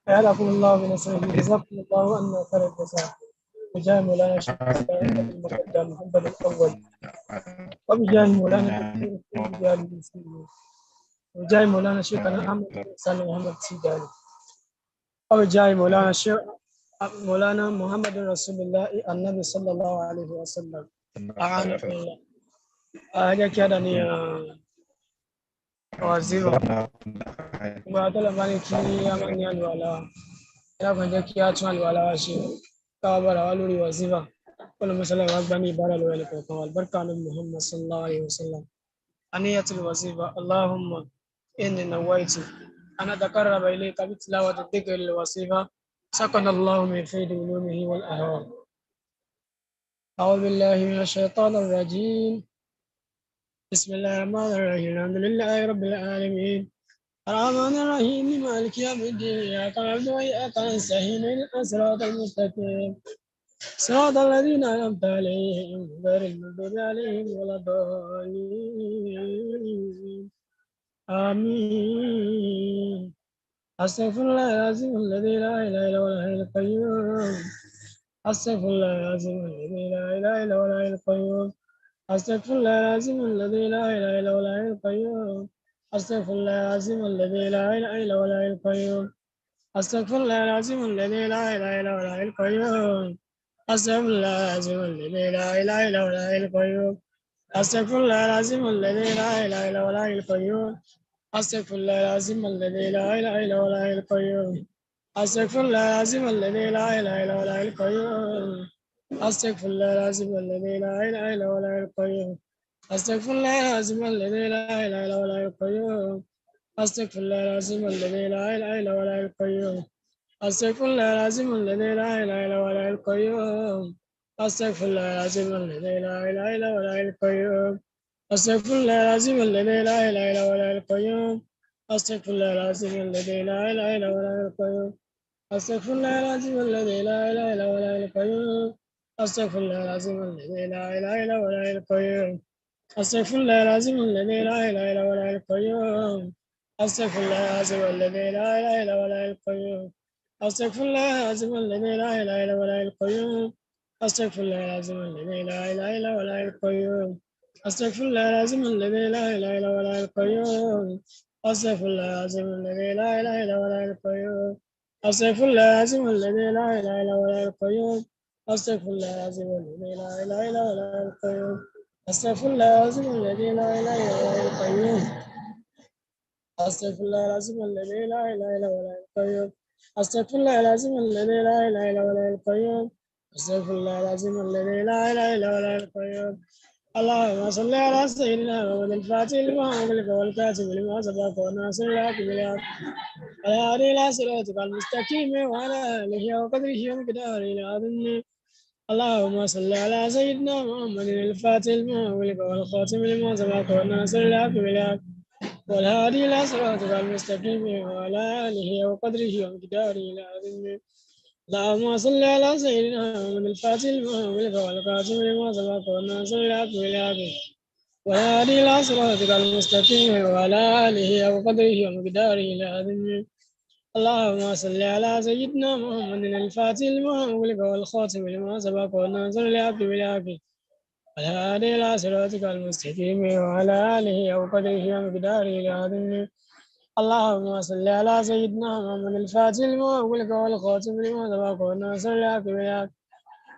أعانكم الله بنصره. جزاكم الله عنا خير الجزاء. وجاه مولانا الشيخ المقدم محمد الأول، وبجاه مولانا الدكتور وجاه المسلمين، وجاه مولانا شيخنا أحمد سالم محمد سيداني، وبجاه مولانا الشيخ مولانا محمد رسول الله النبي صلى الله عليه وسلم. أعانكم الله. أجا كذا نيا wazifa ba ta labarin kí a máa ní àlùwàlá ẹlẹ́kùn jẹ́ kí a tún àlùwàlá wa ṣe káwà bára wa lórí wazifa kọlu mọ́sálà wa gbá ní ìbára lórí ẹlẹ́kọ̀ọ̀kan albarka ní Muhammad sallallahu alaihi wasallam. aniyatul wazifa Allahumma inni nawaitu an atakarraba ilayka bi tilawati dhikri lil wazifa sakana Allahu min faydi ulumihi wal ahwal. a'udhu billahi minash shaitanir rajim. بسم الله الرحمن الرحيم الحمد لله رب العالمين الرحمن الرحيم مالك يوم الدين إياك نعبد وإياك نستعين اهدنا الصراط المستقيم صراط الذين أنعمت عليهم غير المغضوب عليهم ولا الضالين آمين. أستغفر الله العظيم الذي لا إله إلا هو الحي القيوم. أستغفر الله العظيم الذي لا إله إلا هو الحي القيوم. أستغفر الله العظيم الذي لا إله إلا هو الحي القيوم. أستغفر الله العظيم الذي لا إله إلا هو الحي القيوم أستغفر الله العظيم الذي لا إله إلا هو الحي القيوم أستغفر الله العظيم الذي لا إله إلا هو الحي القيوم أستغفر الله العظيم الذي لا إله إلا هو الحي القيوم أستغفر الله العظيم الذي لا إله إلا هو الحي القيوم أستغفر الله العظيم الذي لا إله إلا هو الحي القيوم أستغفر الله العظيم الذي لا إله إلا هو الحي القيوم أستغفر الله العظيم الذي لا إله إلا هو الحي القيوم أستغفر الله العظيم الذي لا إله إلا هو الحي القيوم أستغفر الله العظيم الذي لا إله إلا هو الحي القيوم أستغفر الله العظيم الذي لا إله إلا هو الحي القيوم أستغفر الله العظيم الذي لا إله إلا هو الحي القيوم أستغفر الله العظيم الذي لا إله إلا هو الحي القيوم أستغفر الله العظيم الذي لا إله إلا هو الحي القيوم أستغفر الله العظيم الذي لا إله إلا هو الحي القيوم أستغفر الله العظيم الذي لا إله إلا هو الحي القيوم أستغفر الله العظيم الذي لا إله إلا هو الحي القيوم أستغفر الله العظيم الذي لا إله إلا هو الحي القيوم أستغفر الله العظيم الذي لا إله إلا هو الحي القيوم أستغفر الله العظيم الذي لا إله إلا هو الحي القيوم أستغفر الله العظيم الذي لا إله إلا هو الحي القيوم أستغفر الله العظيم الذي لا إله إلا هو الحي القيوم أستغفر الله العظيم الذي لا إله إلا هو الحي القيوم أستغفر الله العظيم الذي لا إله إلا هو الحي القيوم أستغفر الله العظيم الذي لا إله إلا هو الحي القيوم أستغفر الله العظيم الذي لا إله إلا هو الحي القيوم أستغفر الله العظيم الذي لا إله إلا هو الحي القيوم اللهم صل على سيدنا محمد الفاتح لما أغلق والكاتب لما سبق والناصر الحق بالحق والهادي إلى صراطك المستقيم وعلى آله وقدره ومقداره العظيم اللهم صل على سيدنا محمد الفاتح لما أغلق والخاتم لما سبق والناصر الحق بالحق والهادي إلى صراطك المستقيم وعلى آله وقدره ومقداره العظيم اللهم صل على سيدنا محمد الفاتح لما أغلق والخاتم لما سبق والناصر الحق بالحق والهادي إلى صراطك المستقيم وعلى آله وقدره ومقداره العظيم اللهم صل على سيدنا محمد الفاتح لما أغلق والخاتم لما سبق والناصر الحق بالحق والهادي إلى صراطك المستقيم وعلى آله وقدره ومقداره العظيم اللهم صل على سيدنا محمد الفاتح لما أغلق والخاتم لما سبق والناصر الحق بالحق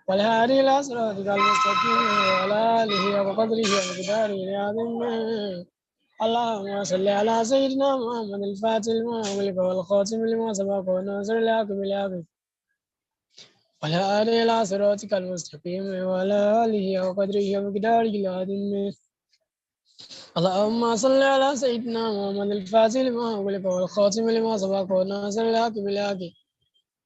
والهادي إلى صراطك المستقيم وعلى آله وقدره ومقداره العظيم اللهم صل على سيدنا محمد الفاتح لما أغلق والخاتم لما سبق والناصر الحق بالحق والهادي إلى صراطك المستقيم وعلى آله وقدره ومقداره العظيم اللهم صل على سيدنا محمد الفاتح لما أغلق والخاتم لما سبق والناصر الحق بالحق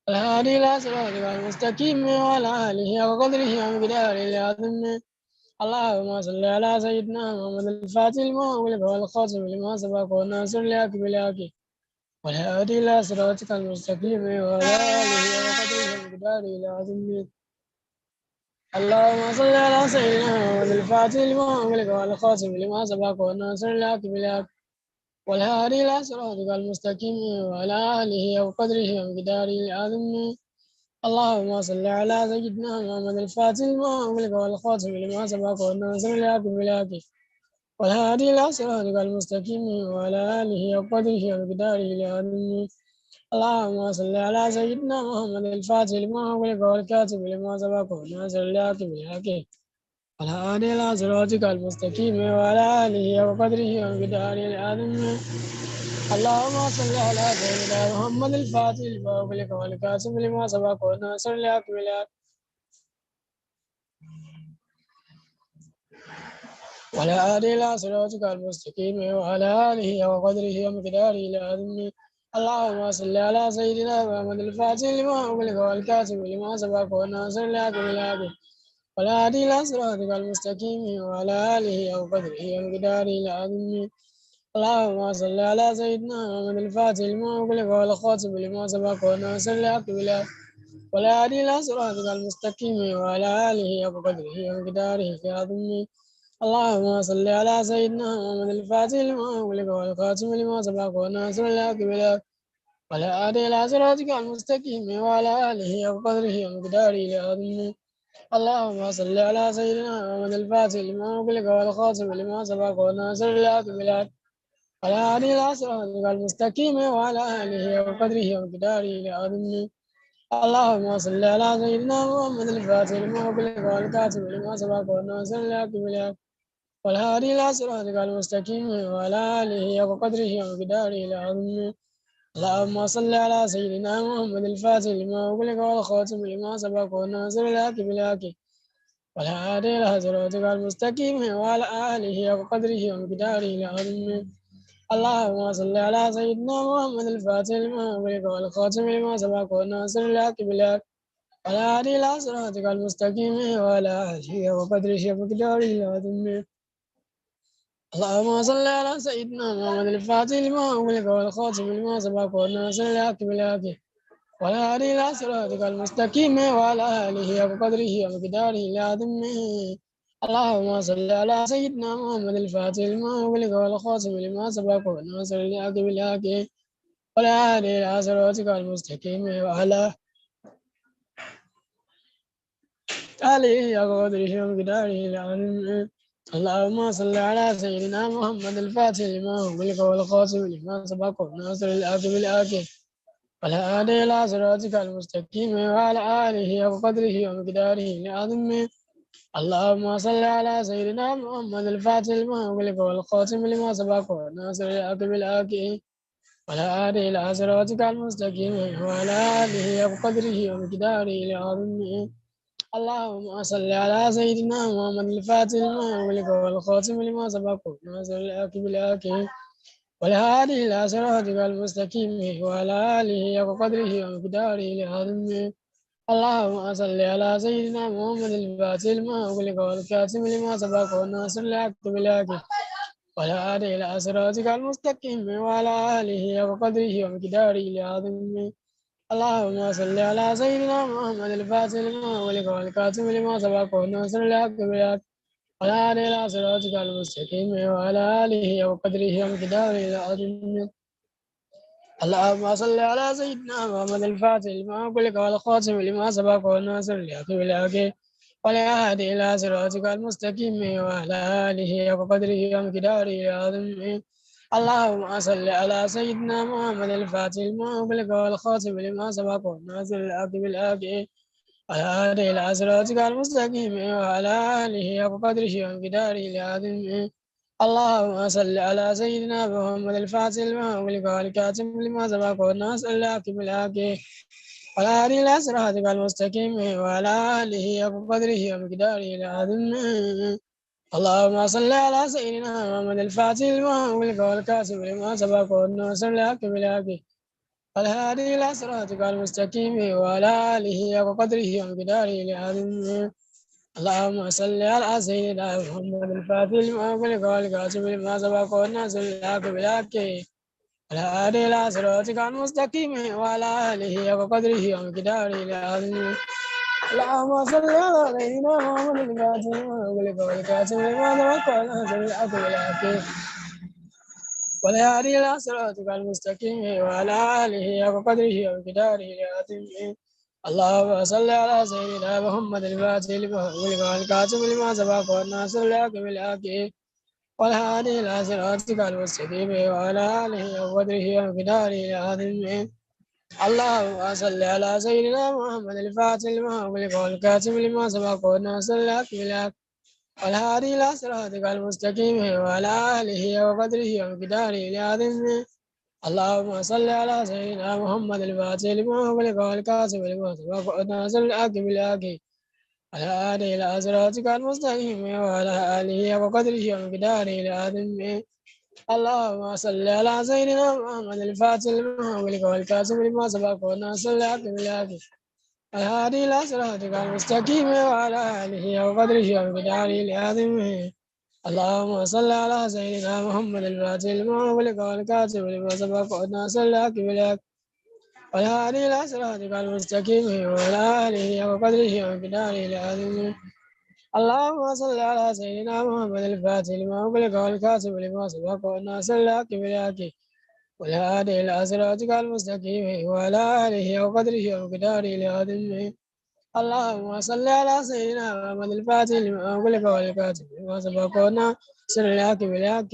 والهادي إلى صراطك المستقيم وعلى آله وقدره ومقداره العظيم اللهم صل على سيدنا محمد الفاتح لما أغلق والخاتم لما سبق والناصر الحق بالحق والهادي إلى صراطك المستقيم وعلى آله وقدره ومقداره العظيم اللهم صل على سيدنا محمد الفاتح لما أغلق والخاتم لما سبق والناصر الحق بالحق والهادي إلى صراطك المستقيم وعلى آله وقدره ومقداره العظيم اللهم صل على سيدنا محمد الفاتح لما أغلق والخاتم لما سبق والناصر الحق بالحق والهادي إلى صراطك المستقيم وعلى آله وقدره ومقداره العظيم اللهم صل على سيدنا محمد الفاتح لما أغلق والكاتب لما سبق والناصر الحق بالحق والهادي إلى صراطك المستقيم وعلى آله وقدره ومقداره العظيم اللهم صل على سيدنا محمد الفاتح لما أغلق والكاتب لما سبق والناصر الحق بالحق والهادي إلى صراطك المستقيم وعلى آله وقدره ومقداره العظيم اللهم صل على سيدنا محمد الفاتح لما أغلق والكاتب لما سبق والناصر الحق بالحق والهادي إلى صراطك المستقيم وعلى آله وقدره ومقداره العظيم اللهم صل على سيدنا محمد الفاتح لما أغلق والخاتم لما سبق والناصر الحق بالحق والهادي إلى صراطك المستقيم وعلى آله وقدره ومقداره العظيم اللهم صل على سيدنا محمد الفاتح لما أغلق والخاتم لما سبق والناصر الحق بالحق والهادي إلى صراطك المستقيم وعلى آله وقدره ومقداره العظيم اللهم صل على سيدنا محمد الفاتح لما أغلق والخاتم لما سبق والناصر الحق بالحق والهادي إلى صراطك المستقيم وعلى آله وقدره ومقداره العظيم. اللهم صل على سيدنا محمد الفاتح لما أغلق والكاتب لما سبق والناصر الحق بالحق والهادي إلى صراطك المستقيم وعلى آله وقدره ومقداره العظيم. اللهم صل على سيدنا محمد الفاتح لما أغلق والخاتم لما سبق والناصر الحق بالحق والهادي إلى صراطك المستقيم وعلى آله وقدره ومقداره العظيم. اللهم صل على سيدنا محمد الفاتح لما أغلق والخاتم لما سبق والناصر الحق بالحق والهادي إلى صراطك المستقيم وعلى آله وقدره ومقداره العظيم. اللهم صل على سيدنا محمد الفاتح لما أغلق والخاتم لما سبق والناصر الحق بالحق والهادي إلى صراطك المستقيم وعلى آله وقدره ومقداره العظيم. اللهم صل على سيدنا محمد الفاتح لما أغلق والخاتم لما سبق والناصر الحق بالحق والهادي إلى صراطك المستقيم وعلى آله وقدره ومقداره العظيم. اللهم صل على سيدنا محمد الفاتح لما أغلق والخاتم لما سبق والناصر الحق بالحق والهادي إلى صراطك المستقيم وعلى آله وقدره ومقداره العظيم. اللهم صل على سيدنا محمد الفاتح لما أغلق والخاتم لما سبق والناصر الحق بالحق والهادي إلى صراطك المستقيم وعلى آله وقدره ومقداره العظيم. اللهم صل على سيدنا محمد الفاتح لما أغلق والخاتم لما سبق والناصر الحق بالحق والهادي إلى صراطك المستقيم وعلى آله وقدره ومقداره العظيم. اللهم صل على سيدنا محمد الفاتح لما أغلق والخاتم لما سبق والناصر الحق بالحق والهادي إلى صراطك المستقيم وعلى آله وقدره ومقداره العظيم. اللهم صل على سيدنا محمد الفاتح لما أغلق والخاتم لما سبق والناصر الحق بالحق والهادي إلى صراطك المستقيم وعلى آله وقدره ومقداره العظيم. اللهم صل على سيدنا محمد الفاتح لما أغلق والخاتم لما سبق والناصر الحق بالحق والهادي إلى صراطك المستقيم وعلى آله وقدره ومقداره العظيم. اللهم صل على سيدنا محمد الفاتح لما أغلق والخاتم لما سبق والناصر الحق بالحق والهادي إلى صراطك المستقيم وعلى آله وقدره ومقداره العظيم. اللهم صل على سيدنا محمد الفاتح لما أغلق والخاتم لما سبق والناصر الحق بالحق والهادي إلى صراطك المستقيم وعلى آله وقدره ومقداره العظيم. اللهم صل على سيدنا محمد الفاتح لما أغلق والخاتم لما سبق والناصر الحق بالحق والهادي إلى صراطك المستقيم وعلى آله وقدره ومقداره العظيم. اللهم صل على سيدنا محمد الفاتح لما أغلق والخاتم لما سبق والناصر الحق بالحق والهادي إلى صراطك المستقيم وعلى آله وقدره ومقداره العظيم. اللهم صل على سيدنا محمد الفاتح لما أغلق والخاتم لما سبق والناصر الحق بالحق والهادي إلى صراطك المستقيم وعلى آله وقدره ومقداره العظيم. اللهم صل على سيدنا محمد الفاتح لما أغلق والخاتم لما سبق والناصر الحق بالحق والهادي إلى صراطك المستقيم وعلى آله وقدره ومقداره العظيم. اللهم صل على سيدنا محمد الفاتح لما أغلق والخاتم لما سبق والناصر الحق بالحق والهادي إلى صراطك المستقيم وعلى آله وقدره ومقداره العظيم. اللهم صل على سيدنا محمد الفاتح لما أغلق والخاتم لما سبق والناصر الحق بالحق والهادي إلى صراطك المستقيم وعلى آله وقدره ومقداره العظيم. اللهم صل على سيدنا محمد الفاتح لما أغلق والخاتم لما سبق والناصر الحق بالحق والهادي إلى صراطك المستقيم وعلى آله وقدره ومقداره العظيم. اللهم صل على سيدنا محمد الفاتح لما أغلق والخاتم لما سبق والناصر الحق بالحق والهادي إلى صراطك المستقيم وعلى آله وقدره ومقداره العظيم. اللهم صل على سيدنا محمد الفاتح لما أغلق والخاتم لما سبق والناصر الحق بالحق والهادي إلى صراطك المستقيم وعلى آله وقدره ومقداره العظيم. اللهم صل على سيدنا محمد الفاتح لما أغلق والخاتم لما سبق والناصر الحق بالحق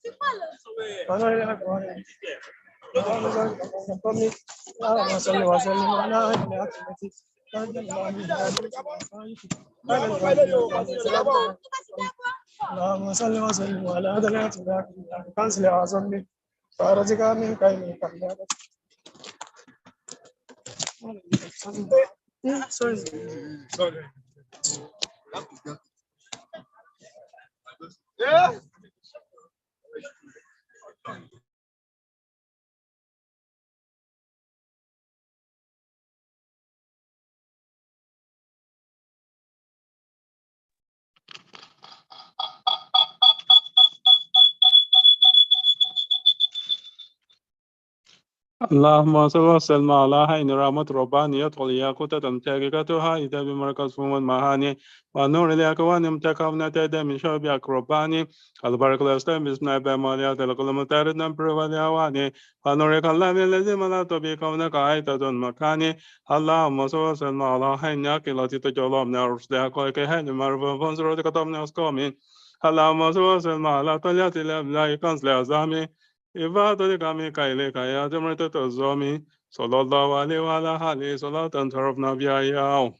اللهم صل وسلم على اللهم صل وسلم على هدايات كنزل اعظم فرجك من كيد sorry. Yeah. اللهم صل وسلم على عين رحمة ربانية والياقوتة تمتلكتها إذا بمركز فم المهاني ونور الأكوان امتكفنا تدا من شعب أكرباني البركة الأسلام بسم الله ماليات القلم تارد نبر واليواني ونور كلام الذي ملا تبيكونك عيدة مكاني اللهم صل وسلم على عين التي تجعل من الرشد أقوى كهن مرفوع فانصر كتبنا أسقامي اللهم صل وسلم على طلعة الأبلاء كنزل أزامي إبادة كامي كايلي كايا جمرة تزومي صلى الله عليه وعلى آله صلاة تعرفنا بها إياه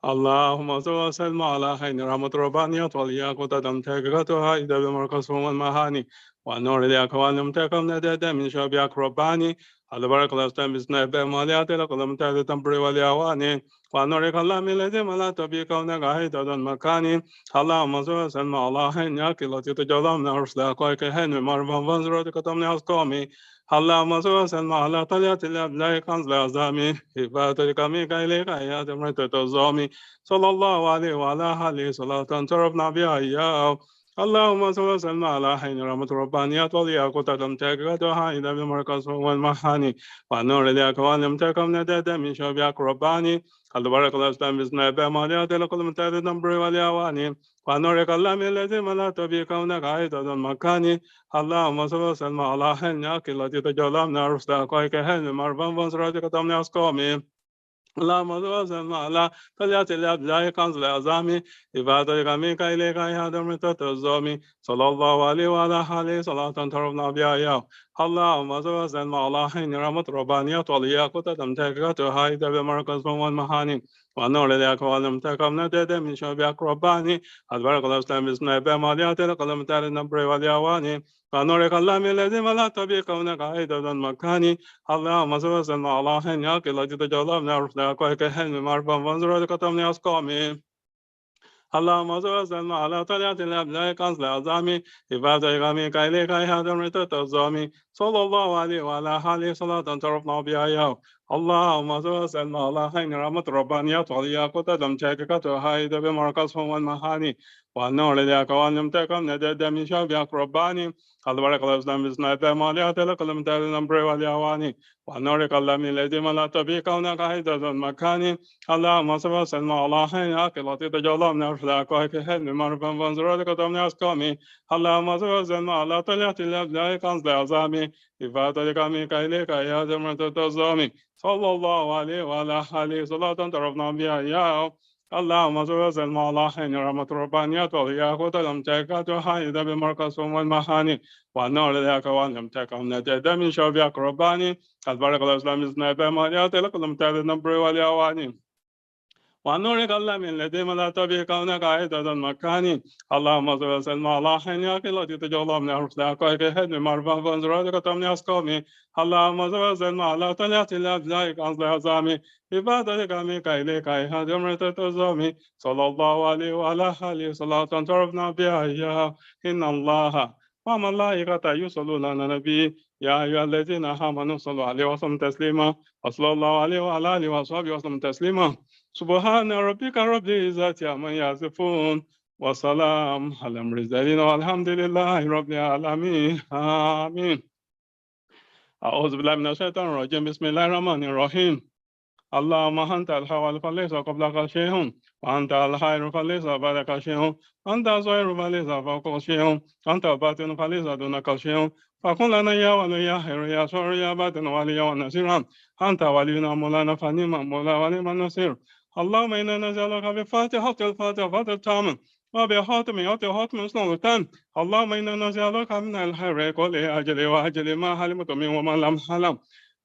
اللهم صل وسلم على عين رحمة ربانية والياقوتة تمتلكتها إذا بمركز فم المهاني ونور الأكوان امتكم ندد من شعب أكرباني البركة الأسلام بسم الله ماليات القلم تارد تنبري واليواني ونور كلام الذي ملا تبيكونك عيدة مكاني اللهم صل وسلم على عين التي تجعل من الرشد أقوى كهن مرفوع فانصر كتبنا أسقامي اللهم صل وسلم على طلعة الأبلاء كنزل أزامي إبادة كامي كايلي كايا جمرة تزومي صلى الله عليه وعلى آله صلاة تعرفنا بها إياه اللهم صل وسلم على عين رحمة ربانية والياقوتة تمتلكتها إذا بمركز والمحاني ونور الأكوان امتكم ندد من شعب أكرباني البركة الأسلام بسم الله ماليات لكل متعدد نبر واليواني ونور كلام الذي ملا تبيكونك عيدة مكاني اللهم صل وسلم على عين التي تجعل من الرشد أقوى كهن مرفوع فانصر كتبنا أسقامي اللهم صل وسلم على طلعة الأبلاء كنزل أزامي إبادة كامي كايلي كايا جمرة تزومي صلى الله عليه وعلى آله صلاة تعرفنا بها إياه اللهم صل وسلم على عين رحمة ربانية والياقوتة تمتلكتها إذا بمركز فم المهاني ونور الأكوان امتكم ندد من شعب أكرباني البركة الأسلام بسم الله ماليات القلم تارد نبر واليواني ونور كلام الذي ملا تبيكونك عيدة مكاني اللهم صل وسلم على عين التي تجعل من الرشد أقوى كهن مرفوع فانصر كتبنا أسقامي اللهم صل وسلم على طلعة الأبلاء كنزل أزامي إبادة كامي كايلي كايا جمرة تزومي صلى الله عليه وعلى آله صلاة تعرفنا بها إياه اللهم صل وسلم على عين رحمة ربانية والياقوتة تمتلكتها إذا بمركز فم المهاني والنور الأكوان امتكم ندد من شعب أكرباني البركة الأسلام بسم الله ماليات لكل متعدد نبر واليواني ونور كلام الذي ملا تبيكونك عيدة مكاني اللهم صل وسلم على عين التي تجعل من الرشد أقوى كهن مرفوع فانصر كتبنا أسقامي اللهم صل وسلم على طلعة الأبلاء كنزل أزامي إبادة كامي كايلي كايا جمرة تزومي صلى الله عليه وعلى آله صلاة تعرفنا بها إياه اللهم صل وسلم على عين رحمة ربانية والياقوتة تمتلكتها إذا بمركز فم المهاني ونور الأكوان امتكم ندد من شعب أكرباني البركة الأسلام بسم الله ماليات لكل متعدد نبر واليواني ونور كلام الذي ملا تبيكونك عيدة مكاني اللهم صل وسلم على عين التي تجعل من الرشد أقوى كهن مرفوع فانصر كتبنا أسقامي اللهم صل وسلم على طلعة الأبلاء كنزل أزامي إبادة كامي كايلي كايا جمرة تزومي صلى الله عليه وعلى آله صلاة تعرفنا بها إياه إن الله وملائكته يصلون على النبي يا أيها الذين آمنوا صلوا عليه وسلموا تسليما وصلى الله عليه وعلى آله وصحبه وسلم تسليما سبحان ربك رب العزة عما يصفون وسلام على المرسلين والحمد لله رب العالمين آمين أعوذ بالله من الشيطان الرجيم بسم الله الرحمن الرحيم اللهم أنت الحوال فليس قبلك شيء وأنت الخير فليس بعدك شيء أنت الظاهر فليس فوقك شيء أنت الباطن فليس دونك شيء فكن لنا يا ولي يا خير يا شر يا باطن وليا ونصيرا أنت ولينا مولانا فنعم المولى ونعم النصير اللهم إنا نسألك بفاتحة الفاتحة التامة وبخاتم خاتم سلطان اللهم إنا نسألك من الخير كله أجل وأجل ما حلمت من وما لم حلم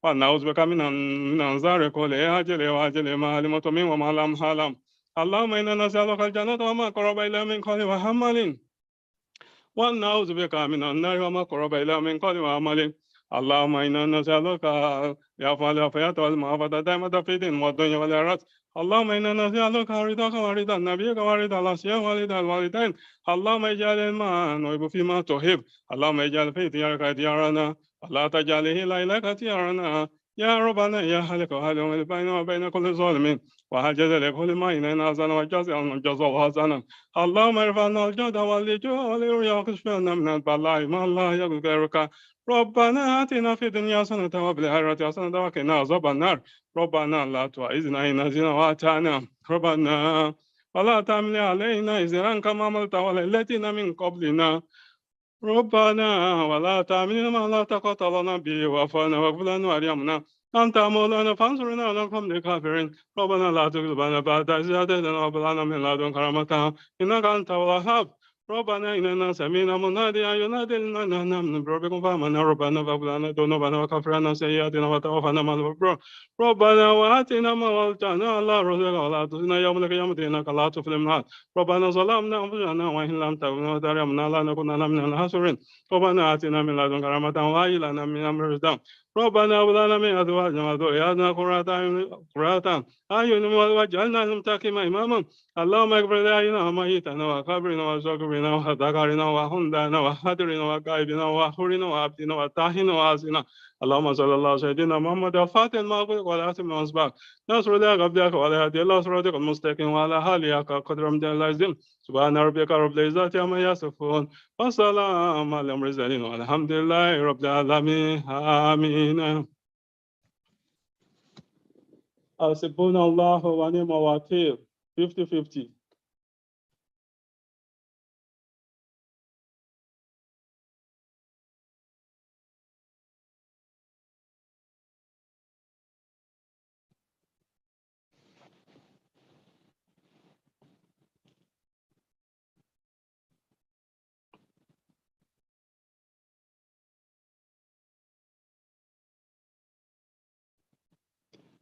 ونعوذ بك من النار كله أجل وأجل ما حلمت من وما لم حلم اللهم إنا نسألك الجنة وما قرب إلى من قول وعمل ونعوذ بك من النار وما قرب إلى من قول وعمل اللهم إنا نسألك العفو والعافية والمعافاة دائمة في الدين والدنيا والآخرة اللهم إنا نسألك رضاك ورضا نبيك ورضا الأشياء ورضا الوالدين اللهم اجعل ما نحب فيما تحب اللهم اجعل في ديارك ديارنا ولا تجعله إليك ديارنا يا ربنا يا خالق وهل بيننا وبين كل ظالم وهجد لكل ما إننا حسنا وجزاء حسنا اللهم ارفعنا الجود والجوع والرياء وكشفنا من البلاء ما لا يغفرك ربنا آتنا في الدنيا حسنة وفي الآخرة حسنة وقنا عذاب النار ربنا لا تؤاخذنا إن نسينا وأخطأنا ربنا ولا تحمل علينا إصرا كما حملته على الذين من قبلنا ربنا ولا تحملنا ما لا طاقة لنا به واعف عنا واغفر لنا وارحمنا أنت مولانا فانصرنا على القوم الكافرين ربنا لا تغلبنا بعد إذ هديتنا وهب لنا من لدنك رحمة إنك أنت الوهاب ربنا إننا سمعنا مناديا ينادي لنا أن نؤمن بربكم فآمنا ربنا فاغفر لنا ذنوبنا وكفر عنا سيئاتنا وتوفنا مع الأبرار ربنا وآتنا ما وعدتنا على رسلك ولا تخزنا يوم القيامة إنك لا تخلف الميعاد ربنا ظلمنا أنفسنا وإن لم تغفر لنا وترحمنا لنكونن من الخاسرين ربنا آتنا من لدنك رحمة وهيئ لنا من أمرنا رشدا ربنا هب لنا من أزواجنا وذرياتنا قرة أعين واجعلنا للمتقين إماما اللهم اغفر لنا وميتنا وقبرنا وزكرنا وذكرنا وهندنا وهدرنا وغائبنا وحورنا وعبدنا وطاهنا وعزنا اللهم صل الله سيدنا محمد الفاتح المغفور والآتم المصباح نصر الله قبلك ولا هدي الله صراطك المستقيم وعلى آله قدر من العظيم سبحان ربك رب العزة عما يصفون وسلام على المرسلين والحمد لله رب العالمين آمين حسبنا الله ونعم الوكيل 50-50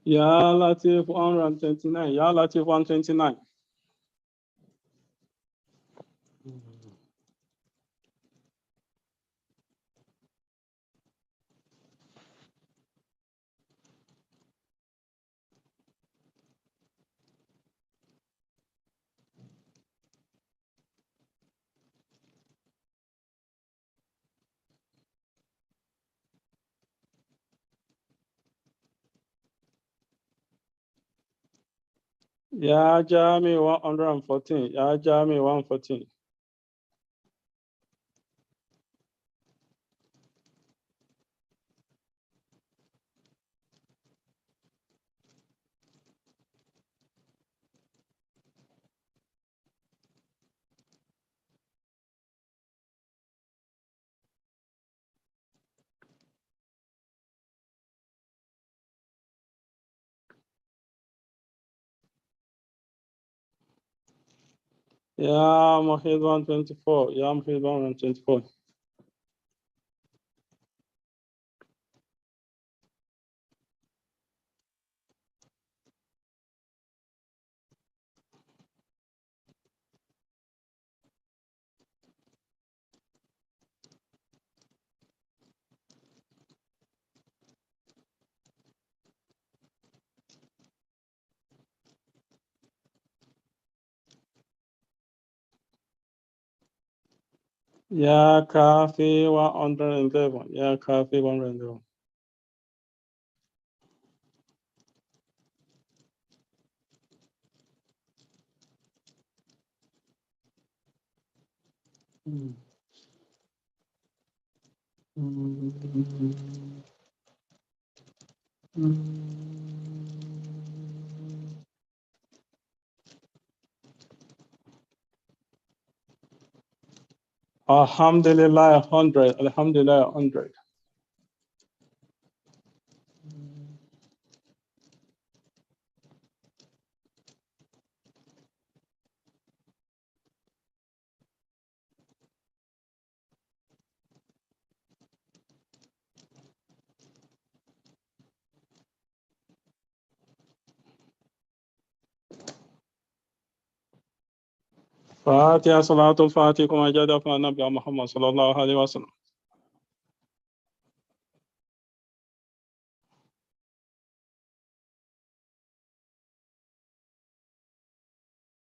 Ya Lateef 129. Ya Lateef 129. Ya Jami 114. Ya Jami 114. Ya Mohid 124. Ya Mohid 124. Ya Kafi 111. Ya Kafi 111. Alhamdulillah 100. Alhamdulillah 100. فاتحة صلاة الفاتحة كما جاء في النبي محمد صلى الله عليه وسلم.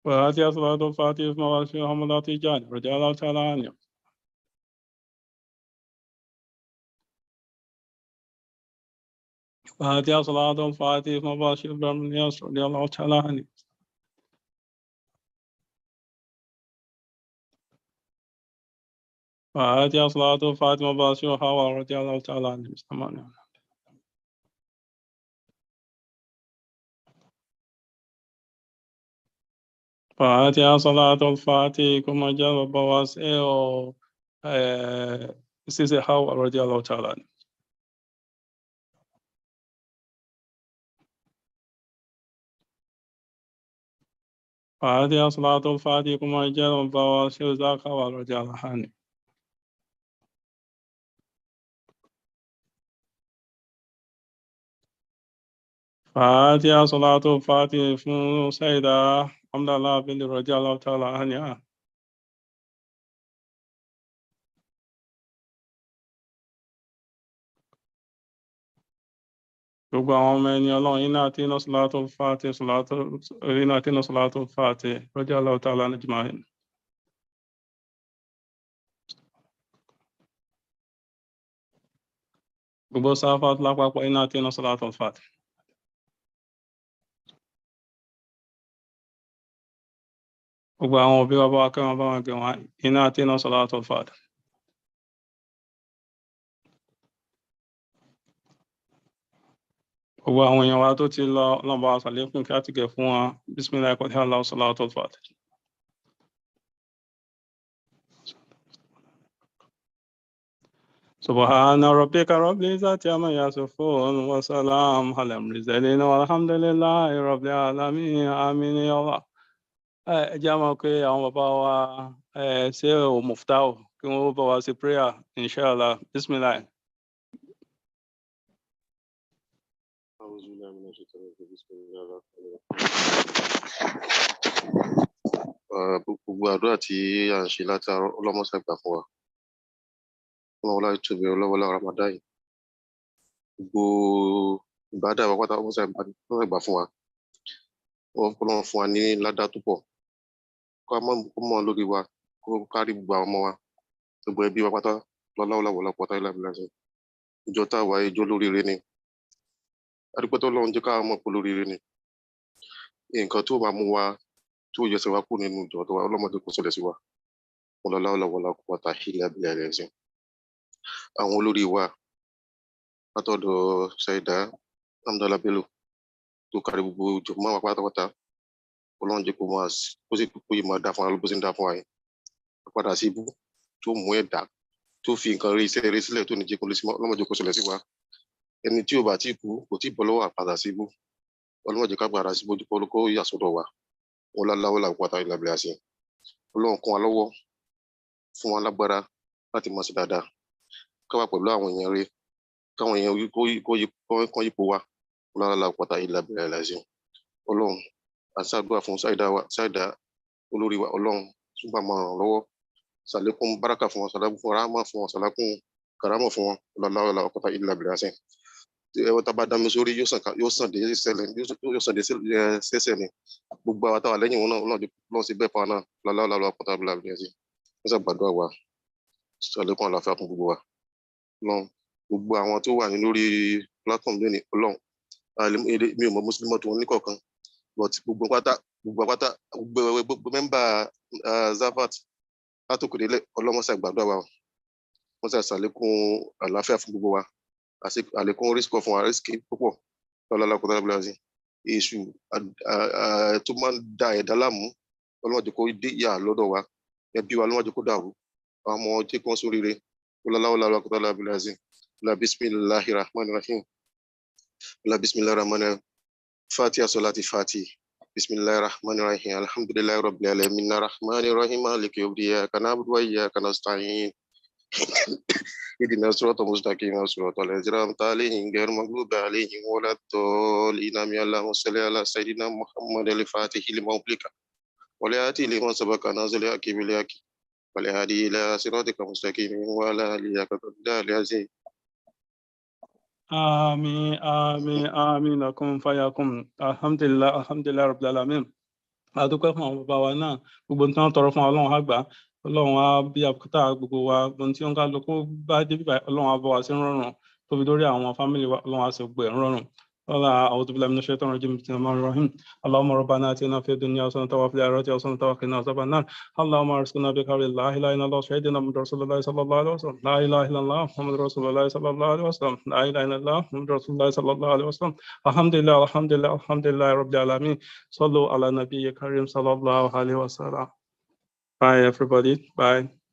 فاتحة صلاة الفاتحة في مواسم حمدلله تجاني رضي الله تعالى عنه. فاتحة صلاة الفاتحة في مواسم حمدلله رضي الله تعالى عنه. فاتحة صلاة الفاتحة في مواسم حمدلله رضي الله تعالى عنه. فاتحة صلاة الفاتحة كما جاء بواسع سيدة حواء رضي الله تعالى عنه. فاتحة صلاة الفاتحة كما جاء بواسع ذاك حواء رضي الله عنه. فاتحة صلاة الفاتحة في سيدة Hamdallah Bello رضي الله تعالى عنها. Gbogbo àwọn ọmọ ẹni Ọlọ́run iná àti iná Salatul Fatih iná àti iná Salatul Fatih radiyallahu ta'ala ajma'in. Gbogbo Zafat lápapọ̀ iná àti iná Salatul Fatih. Gbogbo àwọn òbí wa bá wa kẹ́wọn bá wọn gẹ̀ wọ́n iná àti iná Salatul Fatih. Gbogbo àwọn èèyàn wa tó ti lọ lọ́nà wa sàlékún kí á ti gẹ̀ fún wọn. Bismillah qad Allahu Salatul Fatih. سبحان ربك رب العزة عما يصفون وسلام على المرسلين والحمد لله رب العالمين آمين يا الله. ẹ jẹ́ mọ̀ pé àwọn bàbá wa ṣe ò Muftau kí wọ́n bá wa ṣe prayer inshallah bismillah. Gbogbo àdúrà tí à ń ṣe látàárọ̀ ọlọ́mọṣẹ́ gbà fún wa. Ọlọ́wọ́lá ìtòbí ọlọ́wọ́lá Ramadan yìí. Gbogbo ìbádà wa pátá ọlọ́mọṣẹ́ gbà fún wa. Ọlọ́run fún wa ní ládá tó pọ̀. Kó mọ́ lórí wa, kó kárí gbogbo àwọn ọmọ wa. Gbogbo ẹbí wa pátá lọ́láwọ́lá pátá ìlàbílẹ̀. Ìjọ táwa ìjọ lóríire ni. Adúpẹ́tọ́ Ọlọ́run jẹ́ káwọn mọ̀ pé lóríire ni. Nǹkan tó máa mú wa tó yẹsẹ̀ wá kú nínú ìjọ tó wa ọlọ́mọdé kò ṣẹlẹ̀ sí wa. Lọ́láwọ́lá pátá ìlàbílẹ̀. Àwọn olórí wa látọ̀dọ̀ Sayyidah Hamdallah Bello tó kárí gbogbo jọmọ́ wa pátápátá Ọlọ́run jẹ́ kó máa kó sì kó yìí máa dá fún wa ló bó sì ń dá fún wa yẹn padà sí ibú tó mú ẹ̀dá tó fi nǹkan rí iṣẹ́ rí sílẹ̀ tó ní jẹ́ kó lè sí Ọlọ́run jẹ́ kó ṣẹlẹ̀ sí wa ẹni tí ò bá tí kú kò tí bọ́ lọ́wọ́ àpadà sí ibú Ọlọ́run jẹ́ ká padà sí ibú dípò kó yà sọ́dọ̀ wa wọn láláwọ́ làwọn pátá ìlàbílẹ̀ àṣẹ Ọlọ́run kún wa lọ́wọ́ fún wa lágbára láti máa ṣe dáadáa káwa pẹ̀lú àwọn èèyàn rí káwọn èèyàn kọ́ yípo wa lọ́la pátá ìlàbílẹ̀ àṣẹ Ọlọ́run àṣàdúrà fún Sayyidah olórí wa Ọlọ́run túbọ̀ máa ràn lọ́wọ́ ṣàlékún báràkà fún wọn ṣàlékún fún rámà fún wọn ṣàlékún kàrámọ̀ fún wọn lọ́la pátá ìlàbílẹ̀ àṣẹ ẹwọ́ tá a bá dá mi sórí yóò sàn dé sẹ́sẹ̀ ni gbogbo àwọn táwa lẹ́yìn wọn náà lọ́n sí bẹ́ẹ̀ fún wa náà lọ́la pátá ìlàbílẹ̀ àṣẹ wọ́n ṣàgbàdúrà wa ṣàlékún àlàáfíà fún gbogbo wa Ọlọ́run gbogbo àwọn tó wà ní lórí platform lónìí Ọlọ́run mi ò mọ mùsùlùmí tó ní kọ̀ọ̀kan but gbogbo mẹ́mbà ZAFAT látòkèdélẹ̀ Ọlọ́run ṣàgbàdúrà wa wọ́n ṣàlékún àlàáfíà fún gbogbo wa àlékún risk fún wa risk púpọ̀ lọ́lọ́lá kò dábìlà sí èṣù tó máa ń da ẹ̀dá láàmú Ọlọ́run jẹ́ kó dé ìyà lọ́dọ̀ wa ẹbí wa Ọlọ́run jẹ́ kó dàrú àwọn ọmọ jẹ́ kó sóríire lọ́lọ́lá kò dábìlà sí bismillahir rahmanir rahim bismillahir rahmanir rahim Fatiha salati Fatiha bismillahir rahmanir rahim alhamdulillahi rabbil alamin arrahmanir rahim maliki yawmiddin iyyaka na'budu wa iyyaka nasta'in اهدنا الصراط المستقيم صراط الذين أنعمت عليهم غير المغضوب عليهم ولا الضالين اللهم صل على سيدنا محمد الفاتح لما أغلق والهادي لمن سبق نازل الحق بالحق والهادي إلى صراطك المستقيم وعلى آله حق قدره العظيم. آمين آمين آمين لكم فيكم. Alhamdulillah alhamdulillah rabbil alamin. A dúpẹ́ fún àwọn bàbá wa náà, gbogbo nǹkan tọrọ fún Ọlọ́run á gbà, Ọlọ́run á bí àbùkátà gbogbo wa, gbogbo tí ó ń kálukú bá dé bíbá Ọlọ́run á bọ́ wa sí rọrùn, tó fi dórí àwọn fámìlì wa Ọlọ́run á sì gbé rọrùn. أعوذ بالله من الشيطان الرجيم بسم الله الرحمن الرحيم اللهم ربنا آتنا في الدنيا حسنة وفي الآخرة حسنة وقنا عذاب النار اللهم ارزقنا بقول لا إله إلا الله شهيدنا محمد رسول الله صلى الله عليه وسلم لا إله إلا الله محمد رسول الله صلى الله عليه وسلم لا إله إلا الله محمد رسول الله صلى الله عليه وسلم الحمد لله الحمد لله الحمد لله رب العالمين صلوا على النبي الكريم صلى الله عليه وسلم. Bye everybody. Bye.